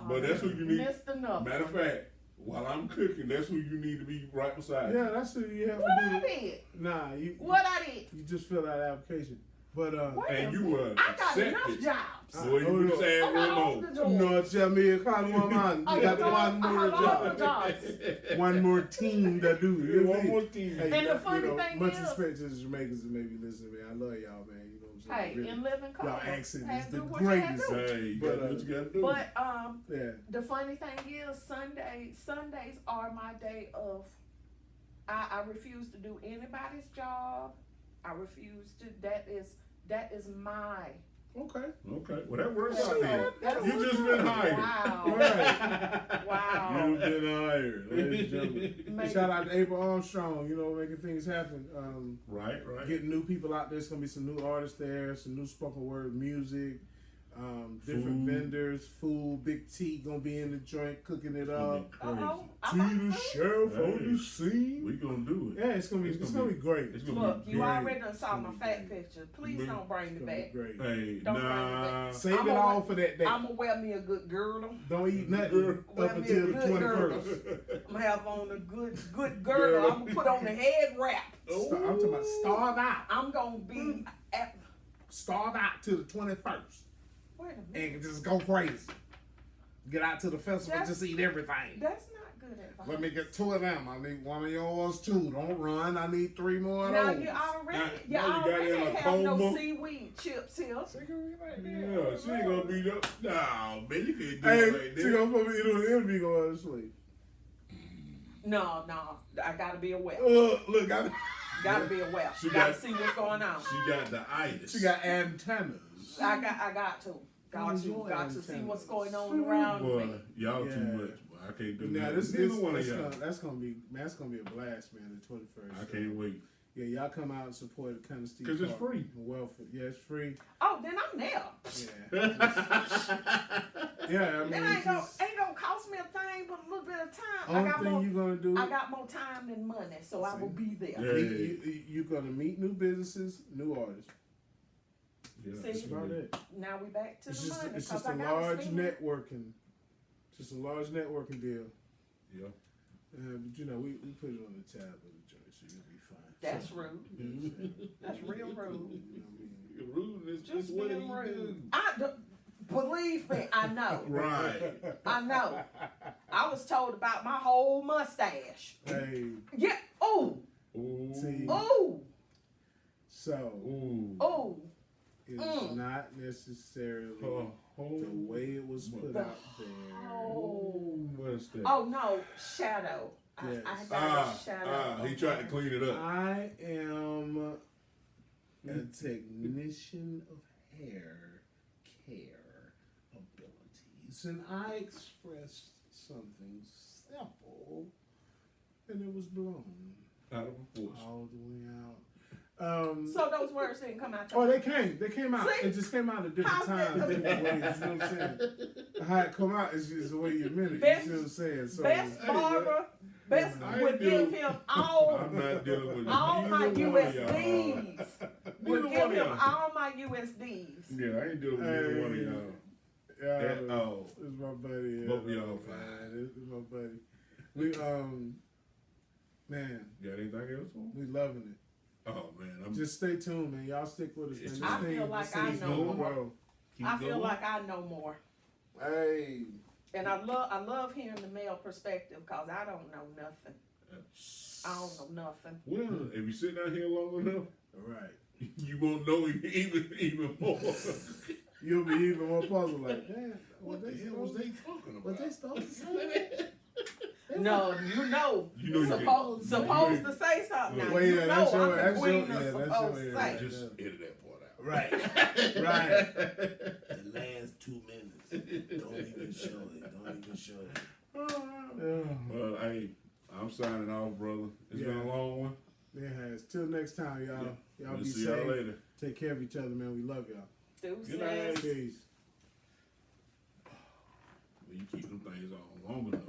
But that's who you need. missed enough. Matter of fact, while I'm cooking, that's who you need to be right beside. Yeah, that's what you have What I to do. did? Nah, What I did? you just fill out the application. But Wait a And you minute. were I got enough accepted. jobs. Boy, you would just I add got one all more. the jobs. no, tell me, come on, man. I You got got one more all the job. jobs. One more team to do. Yeah, You one see? more team. Hey, And the funny thing much is- respect to the Jamaicans that maybe listen, man. I love y'all, man. You know what I'm saying? Hey, Really. in living color. Y'all accent Hey, is do the what you gotta greatest. do. Hey, you But, gotta do what you gotta do. But Yeah. the funny thing is, Sundays are my day of. I refuse to do anybody's job. I refuse to. That is my. Okay. Okay, well that works That's out then. it. That's You it. just been hired. Wow. Right. Wow. You've been hired, ladies and gentlemen. Maybe. Shout out to April Armstrong, you know, making things happen. Right. Getting new people out there. There's gonna be some new artists there, some new spoken word music, different Food. vendors, food. Big T gonna be in the joint cooking it up. Uh-oh. T the chef on Hey. the scene. We gonna do it. Yeah, it's gonna be great. It's gonna Look, be you great. already done saw my It's gonna be fat great. picture. Please Man, don't bring It's me gonna be back. great. Hey, Don't bring me nah. back. Save I'm it a- all for that day. I'm gonna wear me a good girdle. Don't eat nothing Wear up me until a the good girdle. 21st. I'm gonna have on a good girdle. I'm gonna put on the head wrap. I'm talking about starve out. I'm gonna be at. Starve out till the 21st. Wait a minute. And just go crazy. Get out to the festival, That's- just eat everything. That's not good advice. Let me get 2 of them. I need 1 of yours too. Don't run. I need 3 more of Now those. you already, Now you you got already in a have no coma. seaweed chips here. Yeah, she ain't gonna be up. Nah, man, you can't do Hey, it like she that. gonna put me in the interview going to sleep. No, I gotta be aware. Look, Gotta be aware. She Gotta got- see what's going on. She got the itis. she got antennas. I got to. Got to see what's going on around Boy, me. y'all Yeah. too much. Boy, I can't do Now that. this Neither one of that's y'all. gonna be a blast, man. The 21st. I can't wait. Yeah, y'all come out and support the kind of Steve 'Cause it's Park free. and welfare. Yeah, it's free. Oh, then I'm there. Yeah. Yeah, I mean, It it's just, ain't gonna cost me a thing but a little bit of time. only thing you're gonna do. I got more time than money, so I will be there. Yeah. You're gonna meet new businesses, new artists. Yeah, See? That's about it. Now we back to It's the just money. it's 'cause just I a gotta large spend it. networking. Just a large networking deal. Yeah. But you know, we put it on the tab of the joint, so you'll be fine. That's So, rude. you know what I'm saying? That's real rude. You know what I mean? Rude is Just what being he rude. Believe me, I know. Right. I know. I was told about my whole mustache. Hey, Yeah. Oh. Ooh. See. Oh. so Ooh. Oh. it's not necessarily Oh, the way it was put The out there. Oh. What's that? Oh no, shadow. Yes. I got a shadow. He tried to clean it up. I am a technician of hair care abilities, and I expressed something simple, and it was blown Out of proportion. all the way out. So those words didn't come out. Oh, they came out. See? It just came out at different How's that? times, different ways. You know what I'm saying? How it come out is just the way you meant it. Best- you see what I'm saying? So, Best barber, best I ain't would give doing- him all I'm not dealing with all my neither one of y'all. USDs. Would Neither give one of him y'all. all my USDs. Yeah, I ain't dealing with neither one of y'all. yeah, At all. it's my buddy. Yeah, Both of y'all man. fine. It's my buddy. We man, Got anything else on? we loving it. Oh man, I'm Just stay tuned, man. Y'all stick with us, man. It's- This I thing, feel like this I thing's know gonna more. grow. keep I feel going. like I know more. Hey, And I love hearing the male perspective because I don't know nothing. I don't know nothing. Well, if you sit down here long enough, all right. you won't know even more. You'll be even more puzzled. Like, damn, What the hell was they talking about? Was they supposed to say that? No, you know. You know you supposed can't. supposed to say something. Now, Well, you yeah, know that's I'm your- the that's queen your- of yeah, that's supposed your to area. say. Just edit that part out. Right, right. The last 2 minutes. Don't even show it. Don't even show it. Well, hey, I'm signing off, brother. It's been a Yeah. long one. It has. Till next time, y'all. Yeah. Y'all We'll be see safe. y'all later. Take care of each other, man. We love y'all. Deuces. Good night. Peace. Well, you keep them things on long enough.